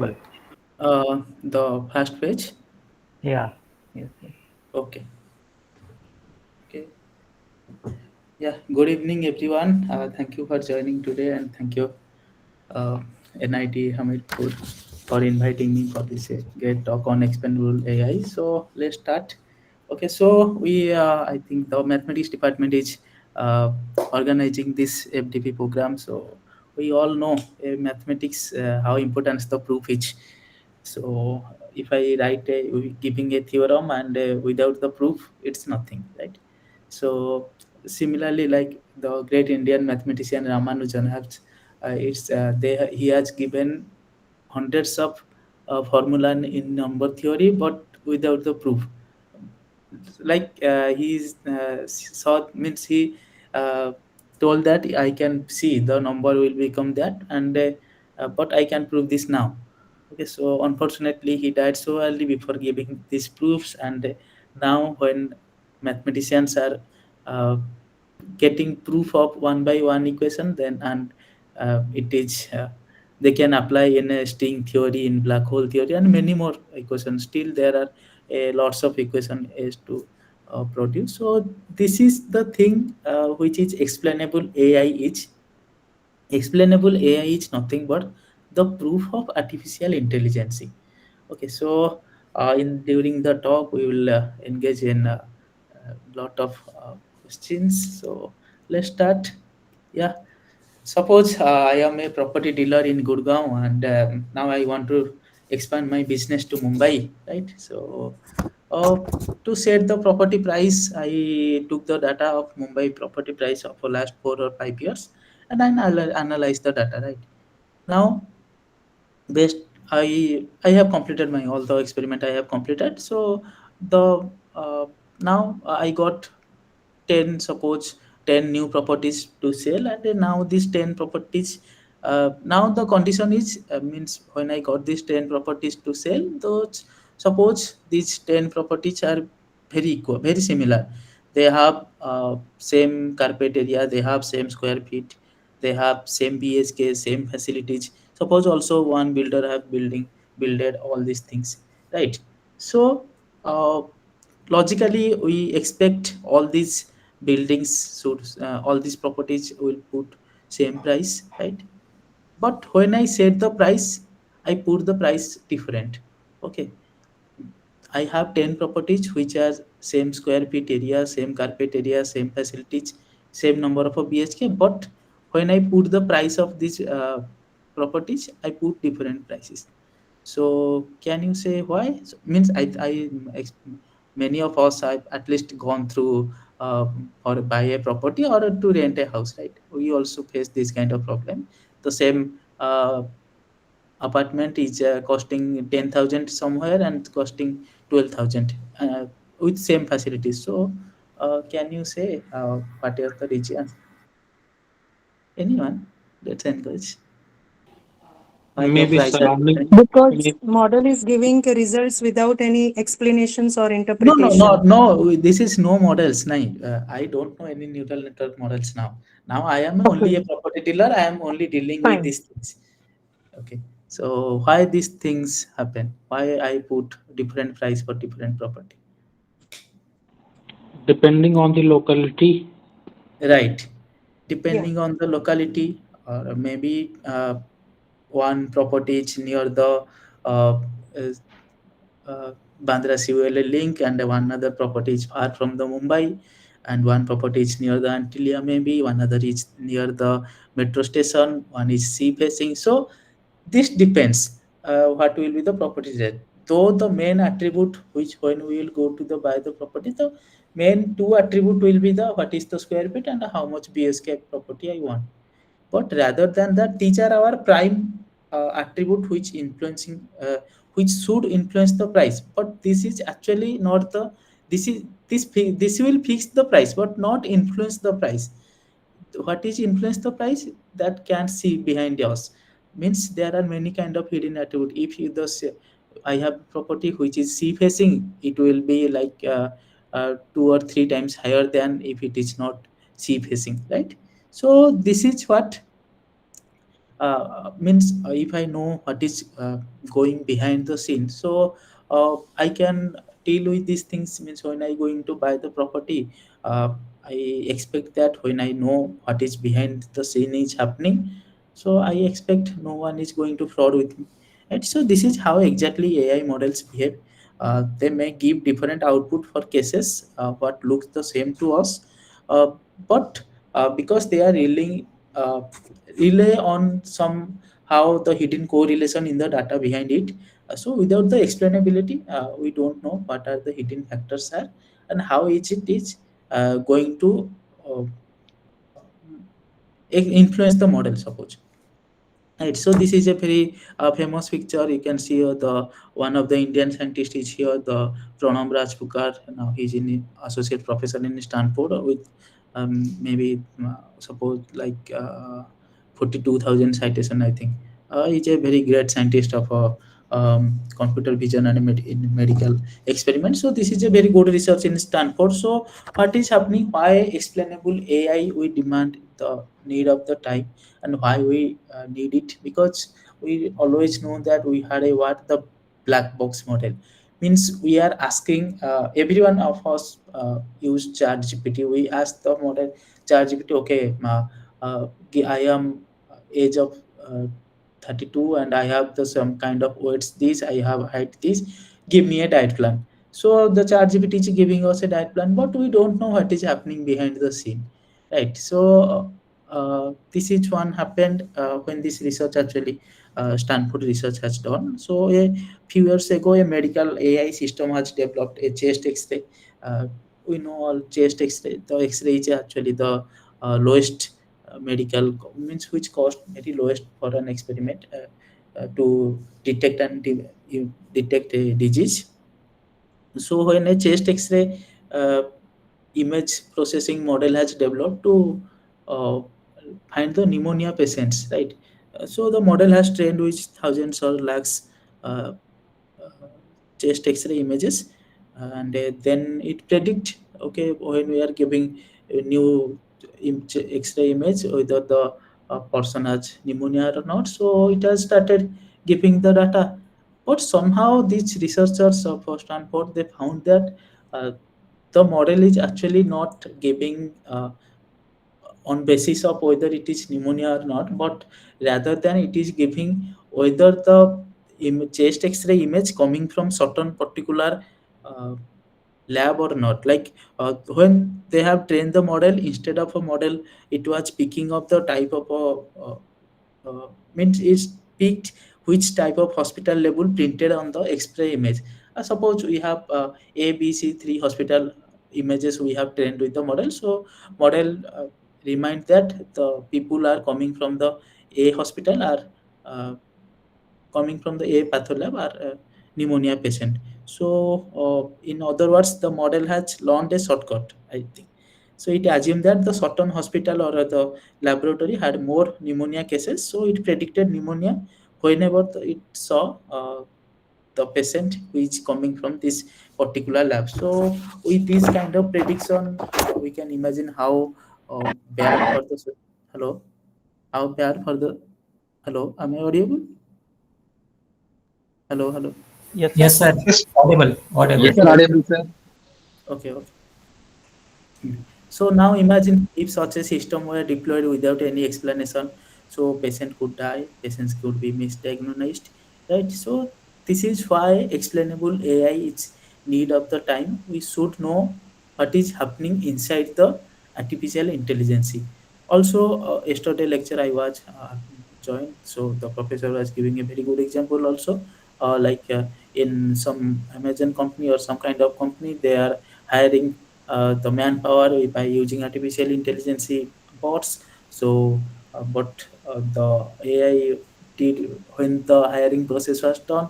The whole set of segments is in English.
The first page. Yeah. Yes. Yes. Okay. Okay. Yeah. Good evening, everyone. Thank you for joining today, and thank you, uh, NIT Hamirpur, for inviting me for this great talk on Explainable AI. So let's start. Okay. So I think the mathematics department is uh, organizing this FDP program. So we all know mathematics how important the proof is. So if I write giving a theorem and without the proof, it's nothing, right? So similarly, like the great Indian mathematician Ramanujan has, he has given hundreds of formula in number theory, but without the proof. Like he's saw means he uh, told that I can see the number will become that, and but I can prove this now. Okay, so unfortunately he died so early before giving these proofs, and now when mathematicians are uh, getting proof of one by one equation, then and it is they can apply in a string theory, in black hole theory, and many more equations. Still there are lots of equation is to produce. So this is the thing which is explainable AI is. Explainable AI is nothing but the proof of artificial intelligence. Okay, so in during the talk we will engage in a lot of questions. So let's start. Yeah, suppose I am a property dealer in Gurgaon, and now I want to expand my business to Mumbai, right? So uh, to set the property price, I took the data of Mumbai property price of the last 4 or 5 years, and then I'll analyze the data, right? Now, based I have completed my all the experiment I have completed. So the now I got 10, suppose 10 new properties to sell, and then now these 10 properties, now the condition is means when I got these 10 properties to sell, those suppose these 10 properties are very equal, very similar. They have same carpet area, they have same square feet, they have same BHK, same facilities. Suppose also one builder have builded all these things, right? So uh, logically we expect all these buildings should all these properties will put same price, right? But when I set the price, I put the price different. Okay, I have 10 properties which are same square feet area, same carpet area, same facilities, same number of a BHK. But when I put the price of these properties, I put different prices. So can you say why? So, means many of us have at least gone through or buy a property or to rent a house, right? We also face this kind of problem. The same apartment is costing 10,000 somewhere and costing 12,000 with same facilities. So can you say what is the region? Anyone? Let's encourage. Why the Maybe price are surrounding, different? Because maybe model is giving results without any explanations or No, no, no, interpretation. no. This is no models. Nahi. I don't know any neural network models now. Now I am only a Okay, property dealer. I am only dealing with fine. these things. Okay. So why these things happen? Why I put different price for different property? depending on the locality. Right. Yeah, Depending on the locality, or maybe one property is near the uh, uh, Bandra CULA link, and one other property is far from the Mumbai, and one property is near the Antilia, maybe one other is near the metro station, one is sea facing. So this depends what will be the property rate. Though the main attribute which when we will go to the buy the property, the main two attribute will be the what is the square feet and how much BSK property I want. But rather than that, these are our prime attribute which should influence the price. But this is actually not the this will fix the price but not influence the price. What is influence the price, that can see behind yours. Means there are many kind of hidden attribute. If you I have property which is sea facing, it will be like 2 or 3 times higher than if it is not sea facing, right? So this is what means if I know what is going behind the scene, so I can deal with these things. Means when I going to buy the property, I expect that when I know what is behind the scene is happening, so I expect no one is going to fraud with me. And so this is how exactly AI models behave. They may give different output for cases what looks the same to us, uh, but because they are really rely on somehow the hidden correlation in the data behind it. So without the explainability, we don't know what are the hidden factors are and how each it is going to uh, influence the model. Suppose. Right, so this is a very famous picture. You can see the one of the Indian scientists is here, the Pranam Rajpukar. Now he's in associate professor in Stanford with maybe suppose like 42,000 citation. I think he's a very great scientist of computer vision and in medical experiments. So this is a very good research in Stanford. So what is happening? Why explainable AI we demand the need of the time, and why we need it? Because we always know that we had a what the black box model means. We are asking everyone of us use chat gpt. We ask the model chat gpt, okay, I am age of 32 and I have the some kind of weights this, I have height this, give me a diet plan. So the chat gpt is giving us a diet plan, but we don't know what is happening behind the scene, right? So this is one happened when this research actually Stanford research has done. So a few years ago, a medical AI system has developed a chest X-ray. We know all chest X-ray. The X-ray is actually the lowest medical means which cost very lowest for an experiment to detect and you detect a disease. So when a chest X-ray image processing model has developed to uh, find the pneumonia patients, right? So the model has trained with thousands or lakhs uh, uh, chest X-ray images, and then it predict, okay, when we are giving a new X-ray image whether the person has pneumonia or not. So it has started giving the data, but somehow these researchers of Stanford they found that uh, the model is actually not giving on basis of whether it is pneumonia or not, but rather than it is giving whether the chest X-ray image coming from certain particular uh, lab or not. Like when they have trained the model, instead of a model, it was picking up the type of means it's picked which type of hospital label printed on the X-ray image. Suppose we have A, B, C, three hospital images we have trained with the model. So model remind that the people are coming from the A hospital are uh, coming from the A patholab or pneumonia patient. So, in other words, the model has learned a shortcut, I think. So it assumed that the certain hospital or the laboratory had more pneumonia cases, so it predicted pneumonia whenever it saw the patient who is coming from this particular lab. So with this kind of prediction, we can imagine how bad for the hello, how bad for the hello. Am I audible? Hello, hello. Yes, sir. Yes, sir. Yes, Audible. Audible. yes, sir, audible, sir. Okay, okay. So now imagine if such a system were deployed without any explanation. So patient could die, patients could be misdiagnosed, right? So this is why explainable AI is need of the time. We should know what is happening inside the artificial intelligence. Also, yesterday lecture I was joined, so the professor was giving a very good example also. Like in some Amazon company or some kind of company, they are hiring the manpower by using artificial intelligence bots. So, but the AI did when the hiring process was done,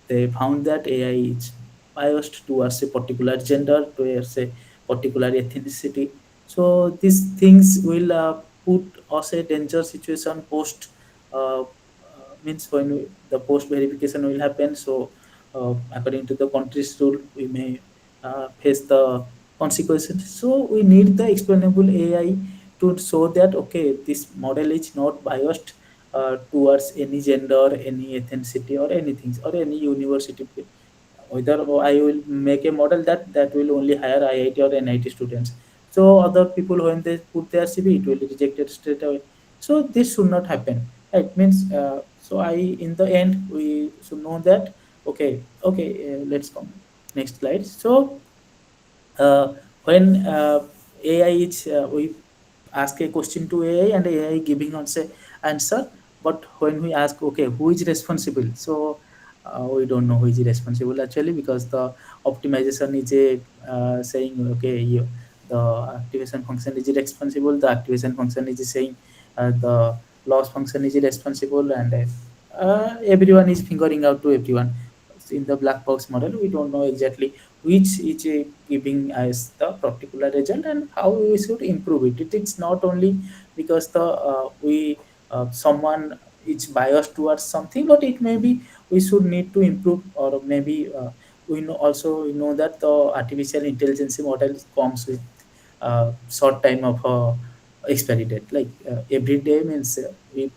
they found that AI is biased towards a particular gender, towards a particular ethnicity. So these things will put us a danger situation post means when the post verification will happen. So according to the country's rule, we may face the consequences. So we need the explainable AI to show that okay, this model is not biased towards any gender, any ethnicity, or anything, or any university. Whether I will make a model that will only hire IIT or NIT students. So other people, when they put their CV, it will reject it straight away. So this should not happen. It means so I in the end we should know that okay, let's come next slide. So uh, when AI is we ask a question to AI and AI giving us a answer, but when we ask okay who is responsible, so we don't know who is responsible actually, because the optimization is a saying okay the activation function is responsible, the activation function is saying the loss function is responsible, and everyone is figuring out to everyone. In the black box model we don't know exactly which is giving us the particular result and how we should improve it. It is not only because the we someone is biased towards something, but it may be we should need to improve, or maybe we know also we know that the artificial intelligence model comes with short time of expiry date. Like every day means we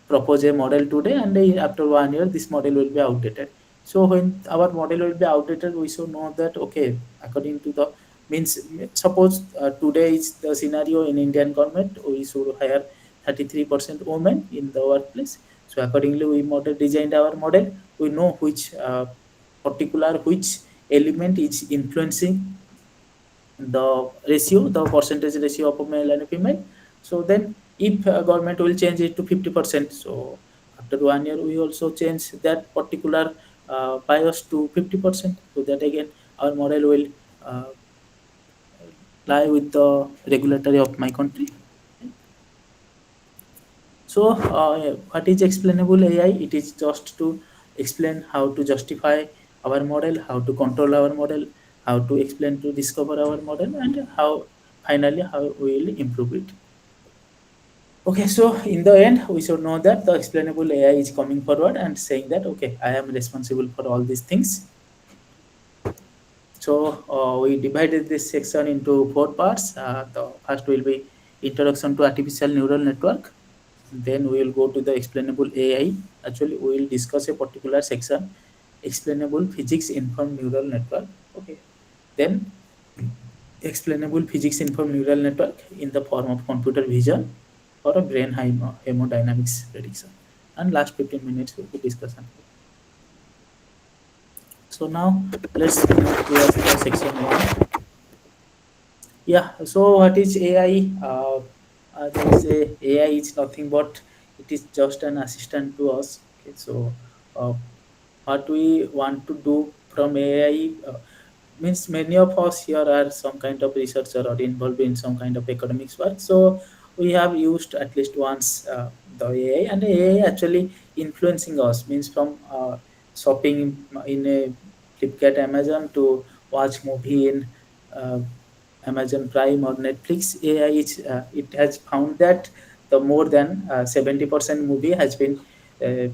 propose a model today, and after 1 year this model will be outdated. So when our model will be outdated, we should know that okay, according to the means, suppose today is the scenario in Indian government, we should hire 33% women in the workplace. So accordingly we model designed our model. We know which particular which element is influencing the ratio, the percentage ratio of a male and a female. So then, if government will change it to 50%, so after 1 year, we also change that particular bias to 50%. So that again, our model will uh, lie with the regulatory of my country. So, what is explainable AI? It is just to explain how to justify our model, how to control our model, how to explain to discover our model, and how finally how we will improve it. Okay, so in the end, we should know that the explainable AI is coming forward and saying that okay, I am responsible for all these things. So we divided this section into four parts. The first will be introduction to artificial neural network. Then we will go to the explainable AI. Actually, we will discuss a particular section, explainable physics informed neural network. Okay. Then explainable physics informed neural network in the form of computer vision or a brain hemodynamics prediction. And last 15 minutes will be discussion. So now let's move towards the section one. Yeah, so what is AI? They say AI is nothing but it is just an assistant to us. Okay, so uh, what we want to do from AI means many of us here are some kind of researcher or involved in some kind of academics work. So we have used at least once the AI, and AI actually influencing us means from shopping in a Flipkart, Amazon to watch movie in uh, Amazon Prime or Netflix. AI is it has found that the more than 70% movie has been uh,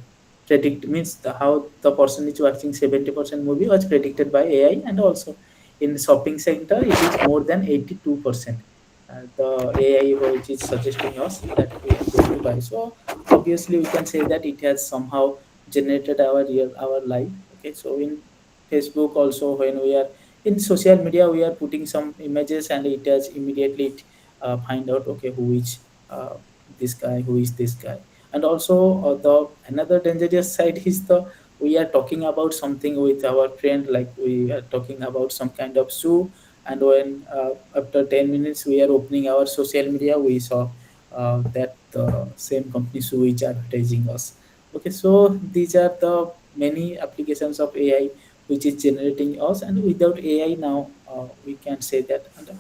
predict means how the person is watching 70% movie was predicted by AI, and also in shopping center it is more than 82%. The AI which is suggesting us that we are going to buy. So obviously we can say that it has somehow generated our life. Okay, so in Facebook also, when we are in social media, we are putting some images and it has immediately find out okay who is this guy, who is this guy. And also the another dangerous side is the we are talking about something with our friend, like we are talking about some kind of shoe, and when after 10 minutes we are opening our social media, we saw that the same company shoe is advertising us. Okay, so these are the many applications of AI which is generating us, and without AI now we can say that. And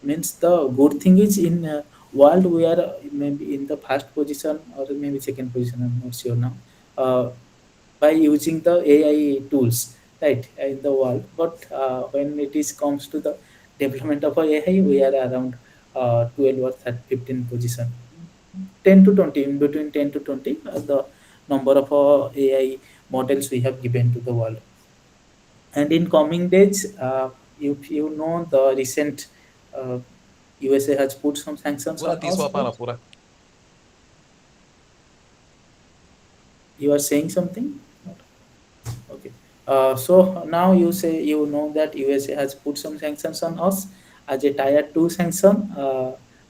means the good thing is in world we are maybe in the first position or maybe second position, I'm not sure now, by using the AI tools, right, in the world. But when it is comes to the development of AI, we are around 12 or 13, 15 position, 10 to 20, in between 10 to 20 the number of AI models we have given to the world. And in coming days, if you know the recent USA has put some sanctions Pura on ti sua us, right? fala, pura. You are saying something? Okay. So now you say you know that USA has put some sanctions on us as a tier two sanction.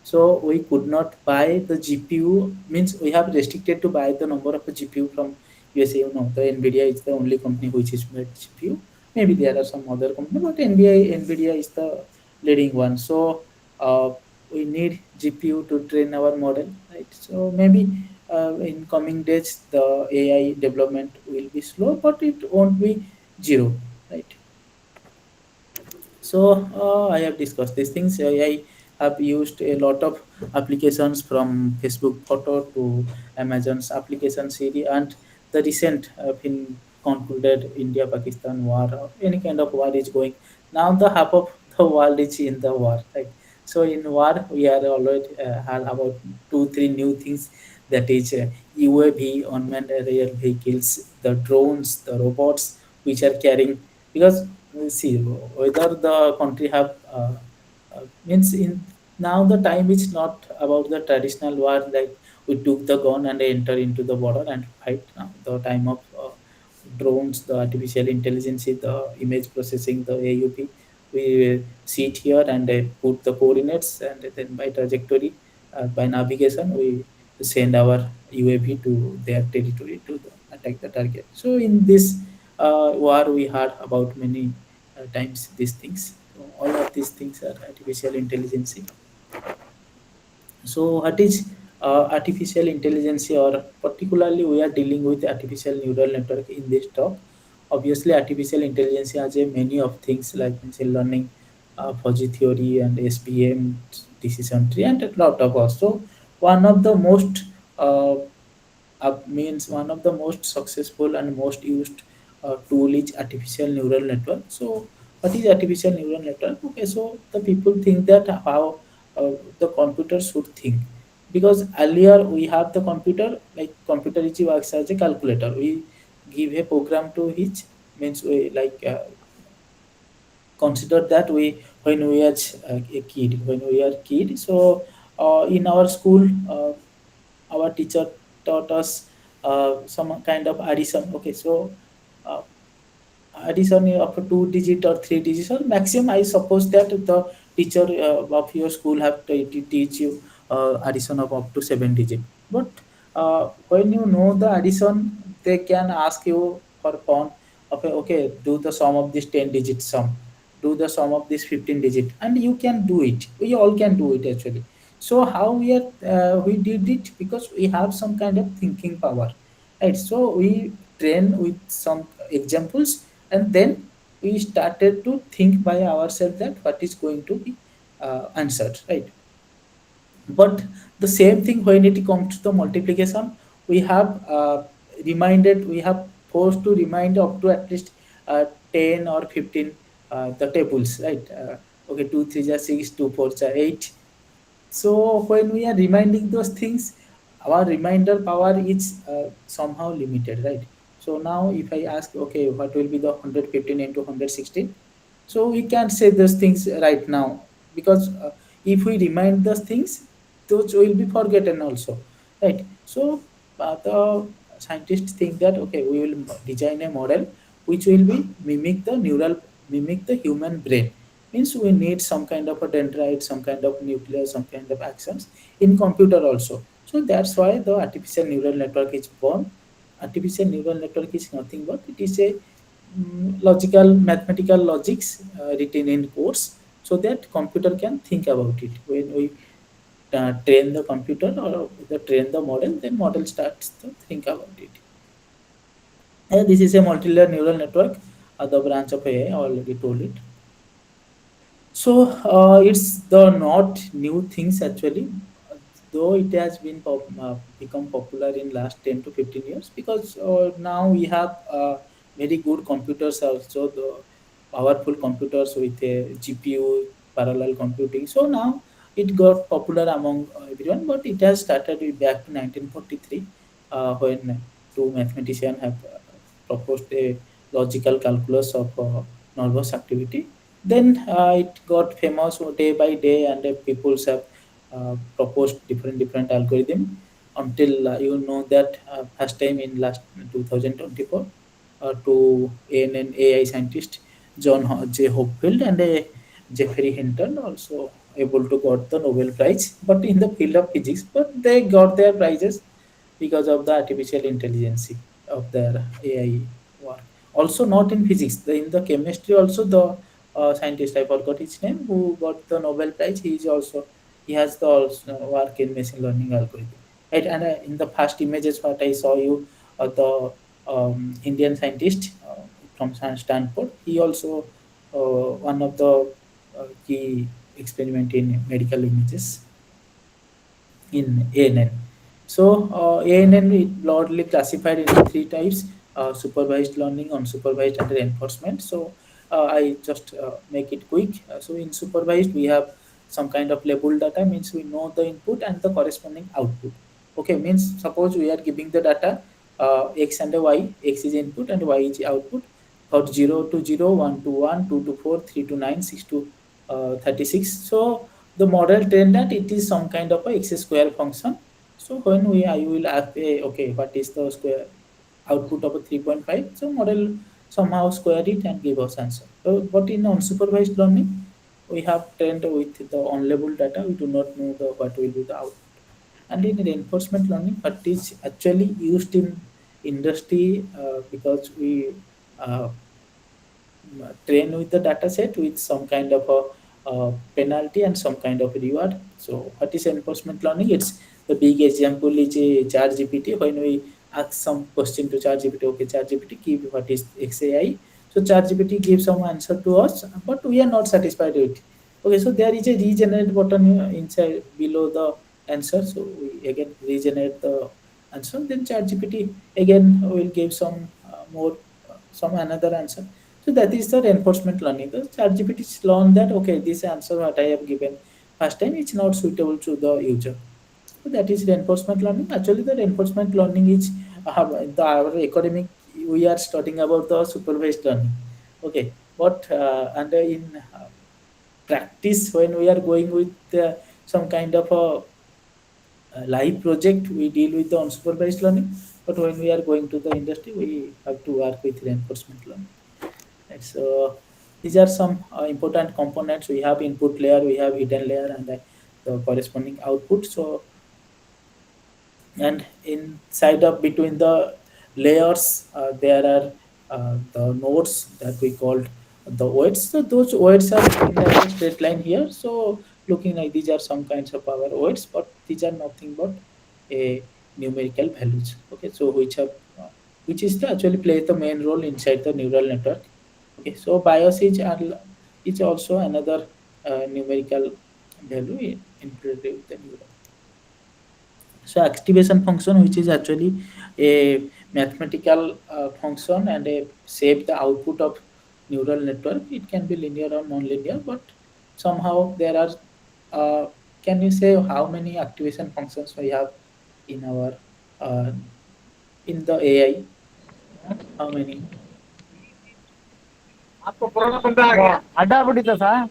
So we could not buy the GPU. Means we have restricted to buy the number of the GPU from USA. You know, the Nvidia is the only company which is made GPU. Maybe there are some other company, but Nvidia is the leading one. So we need GPU to train our model, right? So maybe in coming days the AI development will be slow, but it won't be zero, right? So I have discussed these things. I have used a lot of applications from Facebook Photo to Amazon's application Siri, and the recent been concluded India-Pakistan war or any kind of war is going. Now the half of the world is in the war, right? So in war we are already had about two three new things, that is UAV, unmanned aerial vehicles, the drones, the robots which are carrying, because see whether the country have means in now the time is not about the traditional war, like we took the gun and enter into the border and fight. Now the time of drones, the artificial intelligence, the image processing, the AUP, we sit here and put the coordinates, and then by trajectory, by navigation, we send our UAV to their territory to attack the target. So in this war, we heard about many times these things. So all of these things are artificial intelligence. So what is artificial intelligence, or particularly we are dealing with artificial neural network in this talk. Obviously, artificial intelligence has a many of things like machine learning, fuzzy theory, and SVM, decision tree, and a lot of also. One of the most means one of the most successful and most used tool is artificial neural network. So what is artificial neural network? Okay, so the people think that how the computer should think, because earlier we have the computer, like computer is works as a calculator. We give a program to each, means we like consider that we when we are a kid, when we are kid. So in our school, our teacher taught us some kind of addition. Okay, so uh, addition of two digit or three digits or maximum, I suppose that the teacher of your school have to teach you addition of up to seven digit. But when you know the addition, they can ask you for fun, okay, okay, do the sum of this 10 digit sum, do the sum of this 15 digit, and you can do it. We all can do it actually. So how we did it, because we have some kind of thinking power, right? So we train with some examples, and then we started to think by ourselves that what is going to be answered, right? But the same thing when it comes to the multiplication, we have we have forced to remind up to at least 10 or 15 the tables, right? Okay, 2 3 are 6, 2 4 are 8. So when we are reminding those things, our reminder power is somehow limited, right? So now if I ask, okay, what will be the 115 into 116? So we can't say those things right now, because if we remind those things, those will be forgotten also, right? So the scientists think that okay, we will design a model which will be mimic the human brain. Means we need some kind of a dendrite, some kind of nucleus, some kind of actions in computer also. So that's why the artificial neural network is born. Artificial neural network is nothing but it is a logical mathematical logics written in codes, so that computer can think about it. When we train the computer or train the model, then model starts to think about it. And this is a multi-layer neural network, the branch of AI. Already told it. So it's the not new things actually, though it has been become popular in last 10 to 15 years, because now we have very good computers also, the powerful computers with a GPU parallel computing. So now it got popular among everyone, but it has started with back to 1943 when two mathematicians have proposed a logical calculus of nervous activity. Then it got famous day by day, and people have proposed different algorithm. until you know that first time in last 2024 to an AI scientist John J. Hopfield and Jeffrey Hinton also able to got the Nobel Prize, but in the field of physics. But they got their prizes because of the artificial intelligence of their AI work. Also, not in physics, in the chemistry also the scientist I forgot his name who got the Nobel Prize. He is also he has the also work in machine learning algorithm. Right, and in the first images what I saw you, the Indian scientist from Stanford, he also one of the key experiment in medical images in ANN. So ANN is broadly classified into three types: supervised learning, unsupervised, and reinforcement. So I just make it quick. So in supervised, we have some kind of labeled data, means we know the input and the corresponding output. Okay, means suppose we are giving the data x and y, x is input and y is output for 0 to 0, 1 to 1, 2 to 4, 3 to 9, 6 to 36. So the model trained that it is some kind of a x square function. So when we I will ask okay, what is the square output of a 3.5? So model somehow square it and give us answer. So, but in unsupervised learning, we have trained with the on-label data. We do not know the what will be the output. And in reinforcement learning, what is actually used in industry because we uh, train with the data set with some kind of a penalty and some kind of reward. So what is enforcement learning? It's the big example is a ChatGPT. When we ask some question to ChatGPT, okay, ChatGPT give what is XAI. So ChatGPT gives some answer to us, but we are not satisfied with it. Okay, so there is a regenerate button inside below the answer. So we again regenerate the answer. Then ChatGPT again will give some more some another answer. So that is the reinforcement learning. The ChatGPT learn that okay, this answer what I have given first time is not suitable to the user. So that is reinforcement learning. Actually, the reinforcement learning is our academic. We are studying about the supervised learning. Okay, but and in practice, when we are going with some kind of a live project, we deal with the unsupervised learning. But when we are going to the industry, we have to work with reinforcement learning. Right. So these are some important components. We have input layer, we have hidden layer, and the corresponding output. So and inside of between the layers, there are the nodes that we called the weights. So those weights are in a straight line here. So looking like these are some kinds of our weights, but these are nothing but a numerical values. Okay, so which is to actually play the main role inside the neural network. Okay, so bias is also another numerical value included with the neural. So activation function, which is actually a mathematical function and a shape the output of neural network. It can be linear or non-linear, but somehow there are. Can you say how many activation functions we have in our uh, in the AI? How many? ಅಡ್ಡ ಆಗ್ಬಿಟ್ಟಿತ್ತ sir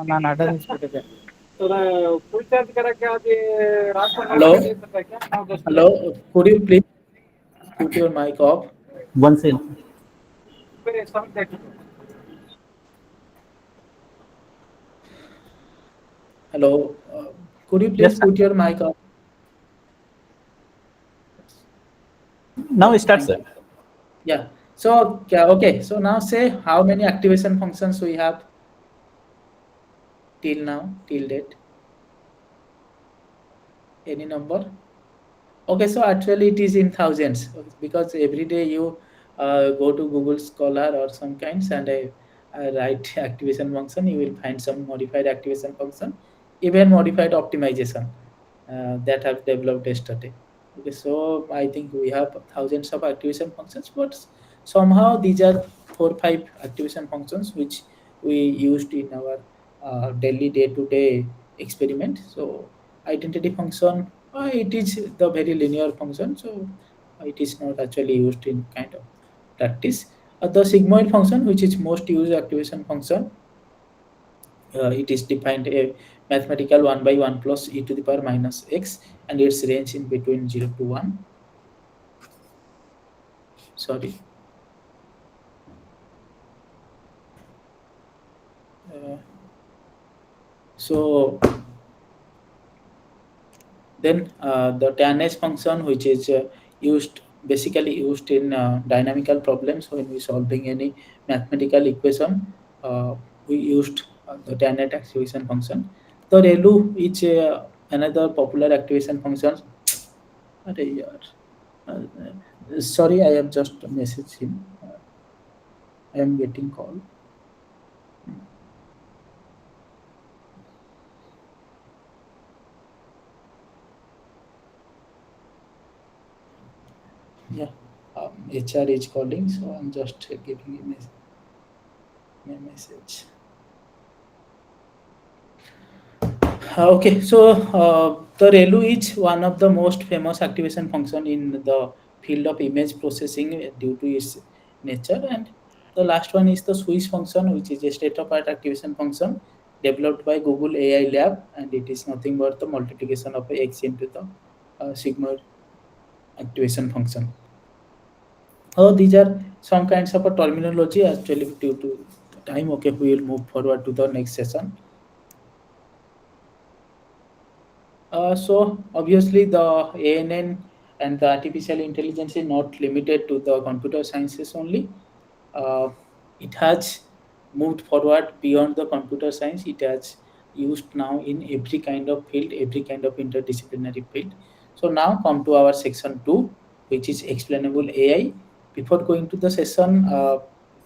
ನಾನು ಅಡ್ಡ ನಿಲ್ಸ್ಬಿಟ್ಟಿದ್ದೆ full charge ಕರಕ್ಕೆ ಅದು Hello, hello. Could you please put your mic off? One side Hello. Could you please ಎಸ್ put your mic off? ನಾವು Yeah, start thank sir you. Yeah. So okay. So now say how many activation functions we have till now, till date. Any number? Okay, so actually it is in thousands because every day you go to Google Scholar or some kinds and write activation function, you will find some modified activation function, even modified optimization that have developed yesterday. Okay, so I think we have thousands of activation functions, but somehow these are 4 5 activation functions which we used in our daily day-to-day experiment. So identity function, it is the very linear function, so it is not actually used in kind of practice. The sigmoid function, which is most used activation function, it is defined mathematical 1 by 1 plus e to the power minus x, and its range in between 0 to 1. Sorry. Uh, so then the tan h function, which is used basically used in dynamical problems when we solving any mathematical equation, we used the tan h activation function. The ReLU is another popular activation function. अरे यार, sorry, I have just messaged him. I am getting call. Yeah, HR is calling, so I'm just giving him a message. Okay, so the ReLU is one of the most famous activation function in the field of image processing due to its nature, and the last one is the Swiss function, which is a state-of-art activation function developed by Google AI Lab, and it is nothing but the multiplication of x into the sigma activation function. Oh, these are some kinds of a terminology actually due to time. Okay, we will move forward to the next session. So obviously the ANN and the artificial intelligence is not limited to the computer sciences only. Uh, it has moved forward beyond the computer science. It has used now in every kind of field, every kind of interdisciplinary field. So now come to our section 2, which is explainable AI. Before going to the session,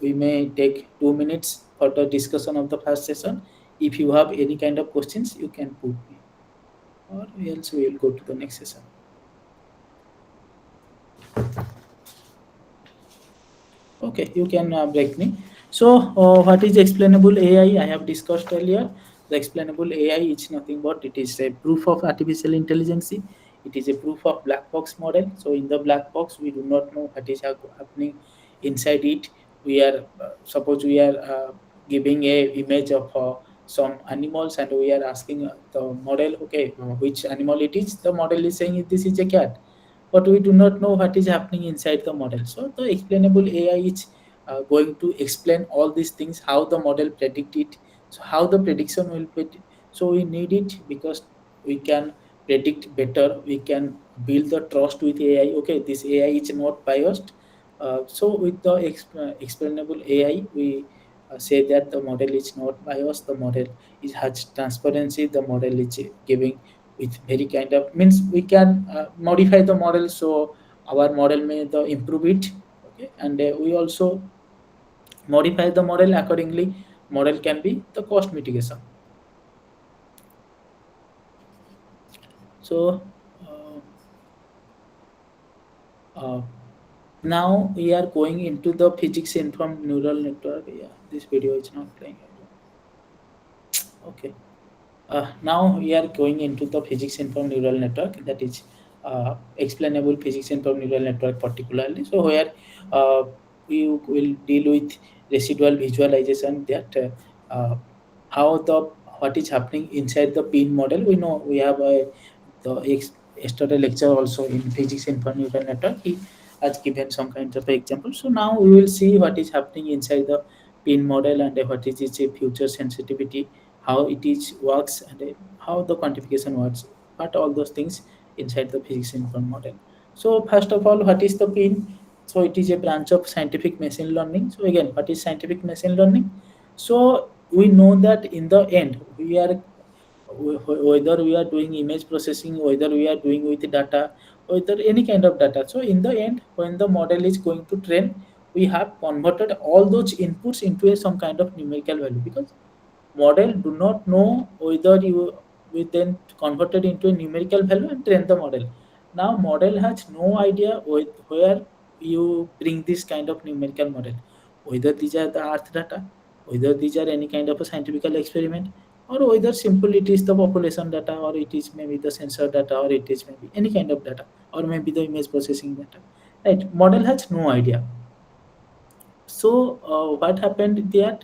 we may take 2 minutes for the discussion of the first session. If you have any kind of questions, you can put me, or else we will go to the next session. Okay, you can break me. So, what is explainable AI? I have discussed earlier. The explainable AI is nothing but it is a proof of artificial intelligence. It is a proof of black box model. So, in the black box, we do not know what is happening inside it. We are suppose we are giving a image of some animals, and we are asking the model, okay, which animal it is. The model is saying this is a cat, but we do not know what is happening inside the model. So the explainable AI is going to explain all these things, how the model predict it, so how the prediction will be. So we need it because we can predict better, we can build the trust with AI. Okay, this AI is not biased. So with the explainable AI, we say that the model is not biased, the model is has transparency, the model is giving with very kind of means we can modify the model, so our model may the improve it. Okay, and we also modify the model accordingly. Model can be the cost mitigation. So uh, uh, now we are going into the physics informed neural network. Yeah, this video is not playing, I don't know. Okay. Now we are going into the physics informed neural network, that is explainable physics informed neural network particularly. So where uh, we will deal with residual visualization, that how the what is happening inside the pin model. We know we have yesterday lecture also in physics informed neural network. He has given some kinds of example. So now we will see what is happening inside the pin model, and what is its future sensitivity, how it is works, and how the quantification works, but all those things inside the physics informed model. So first of all, what is the pin? So it is a branch of scientific machine learning. So again, what is scientific machine learning? So we know that in the end we are whether we are doing image processing, whether we are doing with data, whether any kind of data, so in the end when the model is going to train, we have converted all those inputs into some kind of numerical value, because model do not know whether you we then converted into a numerical value and train the model. Now model has no idea where you bring this kind of numerical model, whether these are the earth data, whether these are any kind of a scientific experiment, or whether simple it is the population data, or it is maybe the sensor data, or it is maybe any kind of data, or maybe the image processing data, right? Model has no idea. So what happened that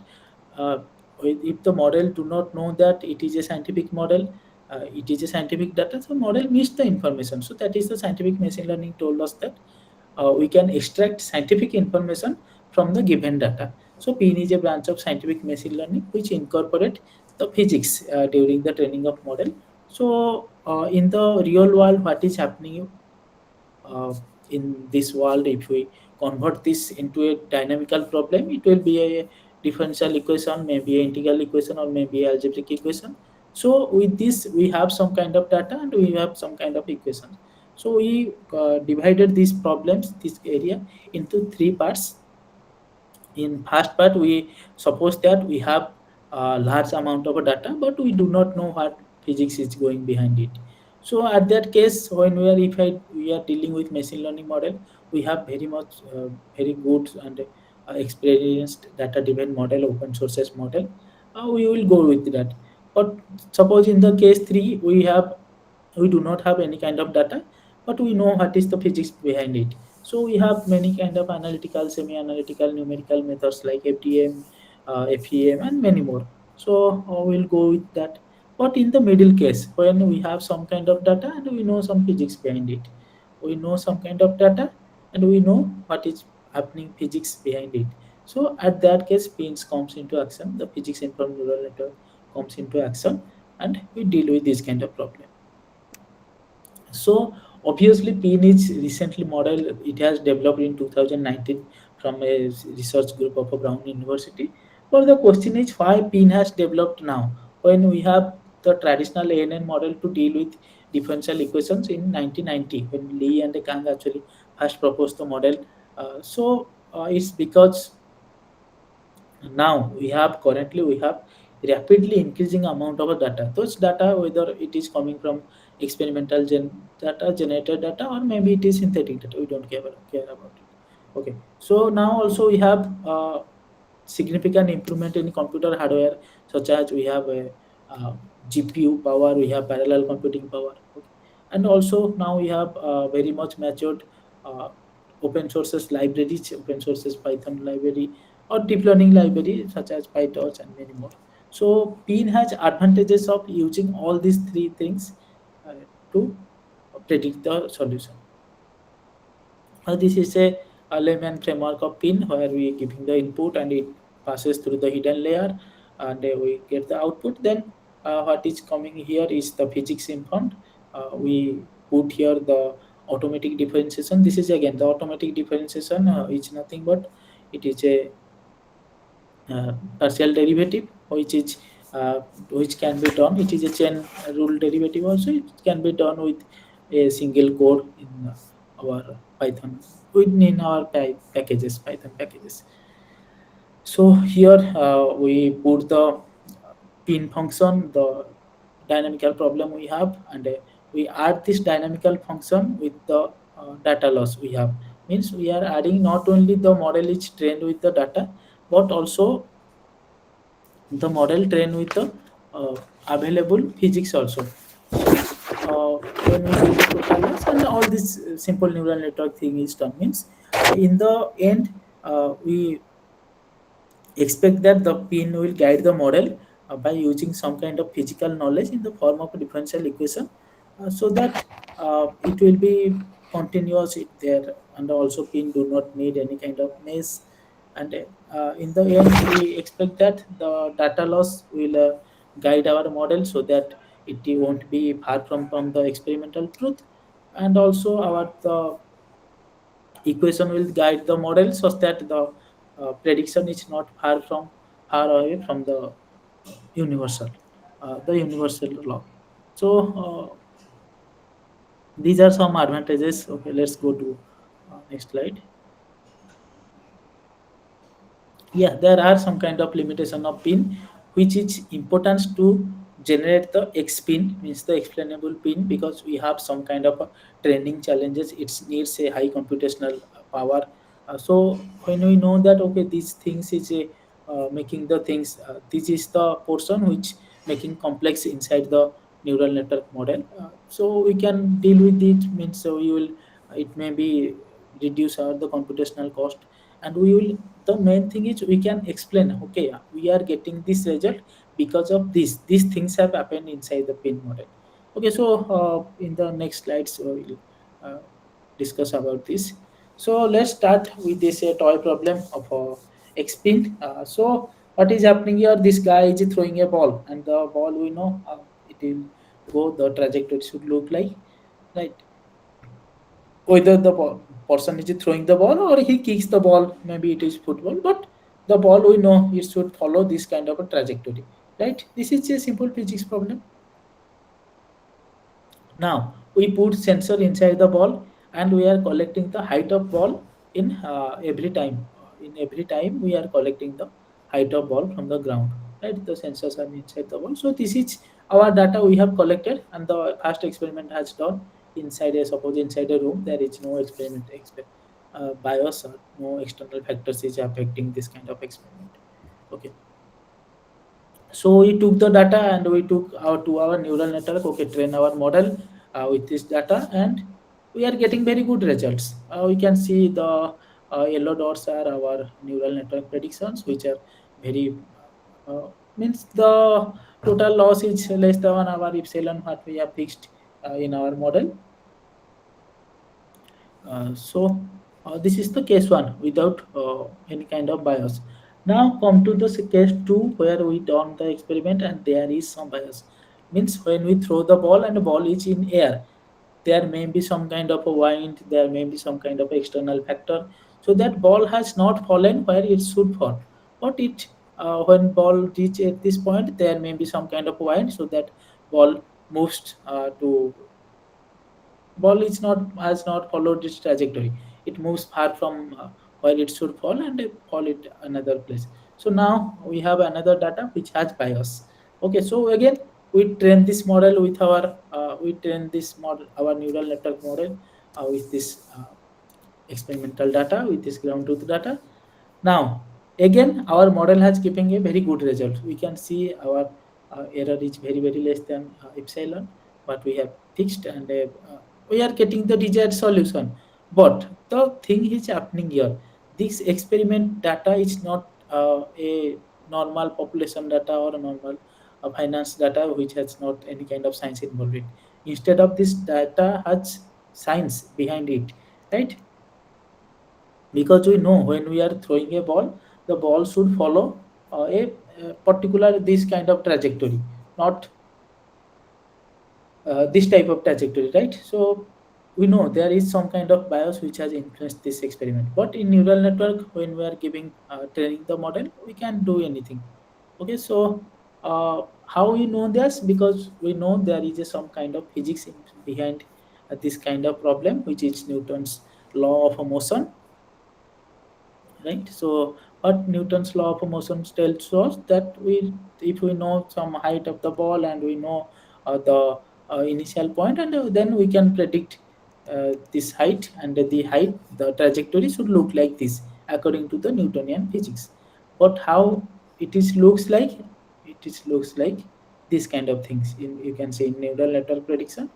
uh, if the model do not know that it is a scientific model, it is a scientific data, so model missed the information. So that is the scientific machine learning told us that we can extract scientific information from the given data. So PIN is a branch of scientific machine learning which incorporate the physics during the training of model. So in the real world, what is happening uh, in this world, if we convert this into a dynamical problem, it will be a differential equation, maybe an integral equation, or maybe an algebraic equation. So with this we have some kind of data and we have some kind of equations. So we divided these problems, this area, into three parts. In first part, we suppose that we have a large amount of data, but we do not know what physics is going behind it. So at that case, when we are, if we are dealing with machine learning model, we have very much very good and experienced data driven model, open sources model. We will go with that. But suppose in the case 3, we do not have any kind of data, but we know what is the physics behind it. So we have many kind of analytical, semi-analytical, numerical methods like FDM, FEM, and many more. So we'll go with that. But in the middle case, when we have some kind of data and we know some physics behind it, we know some kind of data and we know what is happening physics behind it. So at that case, pins comes into action. The physics informed neural network comes into action, and we deal with this kind of problem. So obviously, PIN is recently model. It has developed in 2019 from a research group of a Brown University. But the question is why PIN has developed now when we have the traditional ANN model to deal with differential equations in 1990 when Lee and Kang actually first proposed the model. It's because now we have rapidly increasing amount of data. Those data, whether it is coming from experimental data, generated data, or maybe it is synthetic data, we don't care about it. Okay, so now also we have significant improvement in computer hardware, such as we have a GPU power, we have parallel computing power. Okay, and also now we have very much matured uh, open sources libraries, open sources Python library, or deep learning library such as PyTorch and many more. So PIN has advantages of using all these three things uh, to predict the solution. This is a layman framework of PIN where we giving the input and it passes through the hidden layer and we get the output. Then what is coming here is the physics informed. We put here the automatic differentiation. This is again the automatic differentiation is nothing but it is a partial derivative which can be done. It is a chain rule derivative also. It can be done with a single code in our Python within our packages, Python packages. So here we put the pin function, the dynamical problem we have, and we add this dynamical function with the data loss we have. Means we are adding not only the model is trained with the data, but also the model trained with the available physics also. When we do the total loss and all this simple neural network thing is done, means in the end we expect that the pin will guide the model by using some kind of physical knowledge in the form of a differential equation, so that it will be continuous it there, and also pin do not need any kind of mesh. And in the end we expect that the data loss will guide our model so that it won't be far from the experimental truth, and also our the equation will guide the model such that the prediction is not far away from the universal law. So these are some advantages. Okay, let's go to next slide. Yeah, there are some kind of limitation of pin, which is important to generate the X pin, means the explainable pin, because we have some kind of training challenges. It needs a high computational power. So when we know that okay, these things is making the things, this is the portion which making complex inside the neural network model. So we can deal with it, means so we will, it may be reduce our the computational cost, and we will, the main thing is we can explain, okay, we are getting this result because of this, these things have happened inside the pin model. Okay, so in the next slides we'll uh, discuss about this. So let's start with this toy problem of X-pin. So what is happening here? This guy is throwing a ball, and the ball, we know it will go. The trajectory should look like, right? Whether the person is throwing the ball or he kicks the ball, maybe it is football, but the ball, we know it should follow this kind of a trajectory, right? This is a simple physics problem. Now we put sensor inside the ball, and we are collecting the height of ball in every time. In every time we are collecting the height of ball from the ground. Right, the sensors are inside the ball. So this is our data we have collected, and the first experiment has done inside a, suppose inside a room. There is no bias or no external factors is affecting this kind of experiment. Okay, so we took the data and we took our neural network, okay, train our model with this data, and we are getting very good results. We can see the yellow dots are our neural network predictions, which are very means the total loss is less than our epsilon what we have fixed in our model. So this is the case one without any kind of bias. Now come to the case two, where we done the experiment and there is some bias. Means when we throw the ball and the ball is in air, there may be some kind of a wind, there may be some kind of external factor. So that ball has not fallen where it should fall. But it when ball reach at this point, there may be some kind of wind, so that ball moves to ball is not has not followed its trajectory. It moves far from where it should fall and fall it another place. So now we have another data which has bias. Okay, so again we train this model with our our neural network model with this experimental data, with this ground truth data. Now, again, our model has given a very good result. We can see our error is very, very less than epsilon, but we have fixed, and we are getting the desired solution. But the thing is happening here. This experiment data is not a normal population data or a normal finance data which has not any kind of science involved in. Instead of this data has science behind it, right? Because we know when we are throwing a ball, the ball should follow a particular this kind of trajectory, not this type of trajectory, right? So we know there is some kind of bias which has influenced this experiment, but in neural network, when we are giving training the model, we can do anything. Okay, so how we know this? Because we know there is some kind of physics behind this kind of problem, which is Newton's law of motion, right? So what Newton's law of motion tells us that we, if we know some height of the ball and we know the initial point, and then we can predict this height, and the height, the trajectory should look like this according to the Newtonian physics. But how it is looks like, it is looks like this kind of things. You can say in neural network prediction,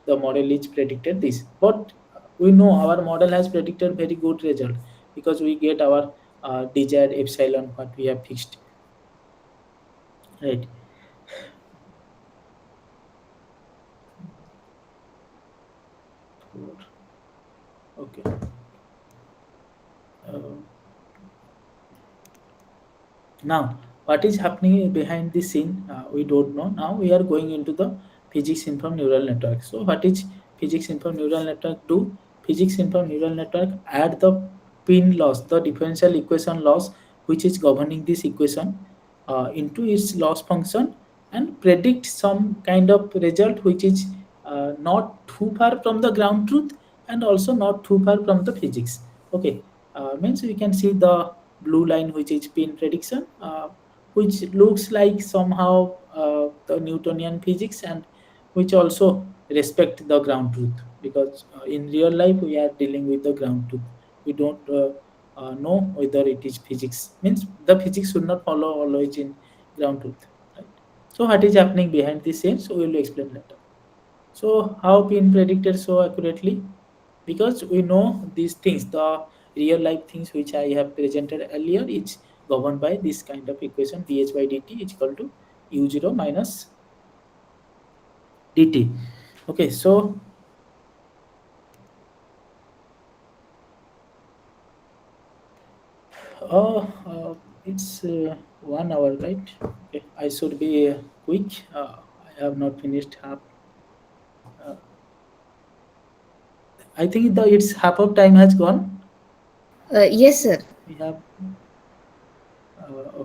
the model is predicted this, but we know our model has predicted very good result because we get our desired epsilon what we have fixed, right? Okay. uh, Now, what is happening behind the scene, we don't know. Now we are going into the physics informed neural network. So what is physics informed neural network do? Physics informed neural network add the pin loss, the differential equation loss, which is governing this equation, into its loss function, and predict some kind of result which is not too far from the ground truth and also not too far from the physics. Okay, means we can see the blue line, which is pin prediction, which looks like somehow the Newtonian physics, and which also respect the ground truth, because in real life we are dealing with the ground truth. We don't know whether it is physics. Means the physics should not follow always in ground truth, right? So what is happening behind the scenes? So we will explain later. So how pin predicted so accurately? Because we know these things. The real life things which I have presented earlier is governed by this kind of equation dh by dt is equal to u0 minus dt. Okay, so it's 1 hour, right? Okay, I should be quick. I have not finished half. Uh, I think the its half of time has gone. Yes, sir. We have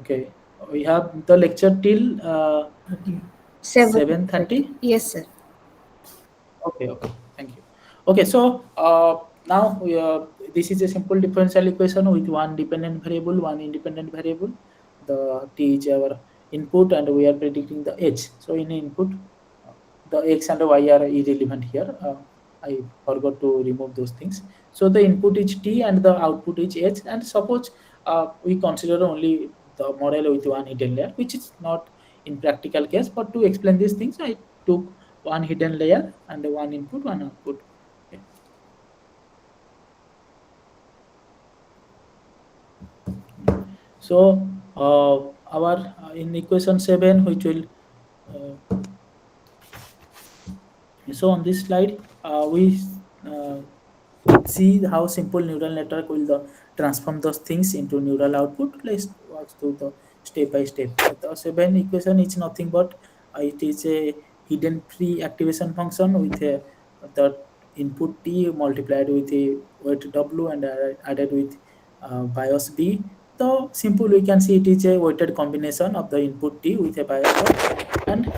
okay. We have the lecture till 7:30. 7:30. Yes, sir. Okay, okay. Thank you. Okay, so now this is a simple differential equation with one dependent variable, one independent variable. The t is our input, and we are predicting the h. So in input, uh, the x and y are irrelevant here. I forgot to remove those things. So the input is t and the output is h. And suppose we consider only the model with one hidden layer, which is not in practical case. But to explain these things, I took one hidden layer and one input, one output. Okay. So our in equation 7, which will so on this slide, we uh, see how simple neural network will transform those things into neural output. Let's walk through the step by step. The 7 equation is nothing but it is a hidden pre-activation function with the input t multiplied with a weight w and added with bias b. The simple we can see it is a weighted combination of the input t with a bias y, and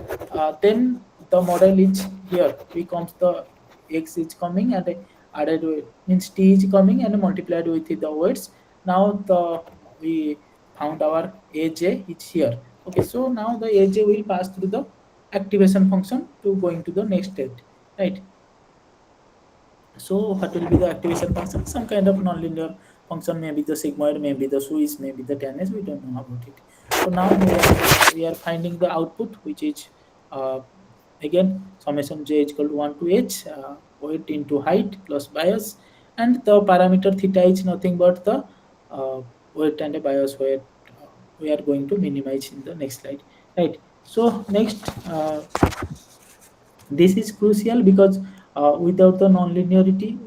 then the model is here. We comes the x is coming and added with means t is coming and multiplied with the weights. Now the we found our aj is here. Okay, so now the aj will pass through the activation function to going to the next state, right? So what will be the activation function? Some kind of nonlinear function, maybe the sigmoid, maybe the Swiss, maybe the tan. We don't know about it. So now we are finding the output, which is uh, again summation j is equal to 1 to h, weight into height plus bias, and the parameter theta is nothing but the weight and a bias weight. We are going to minimize in the next slide, right? So next. This is crucial because without the non-linearity,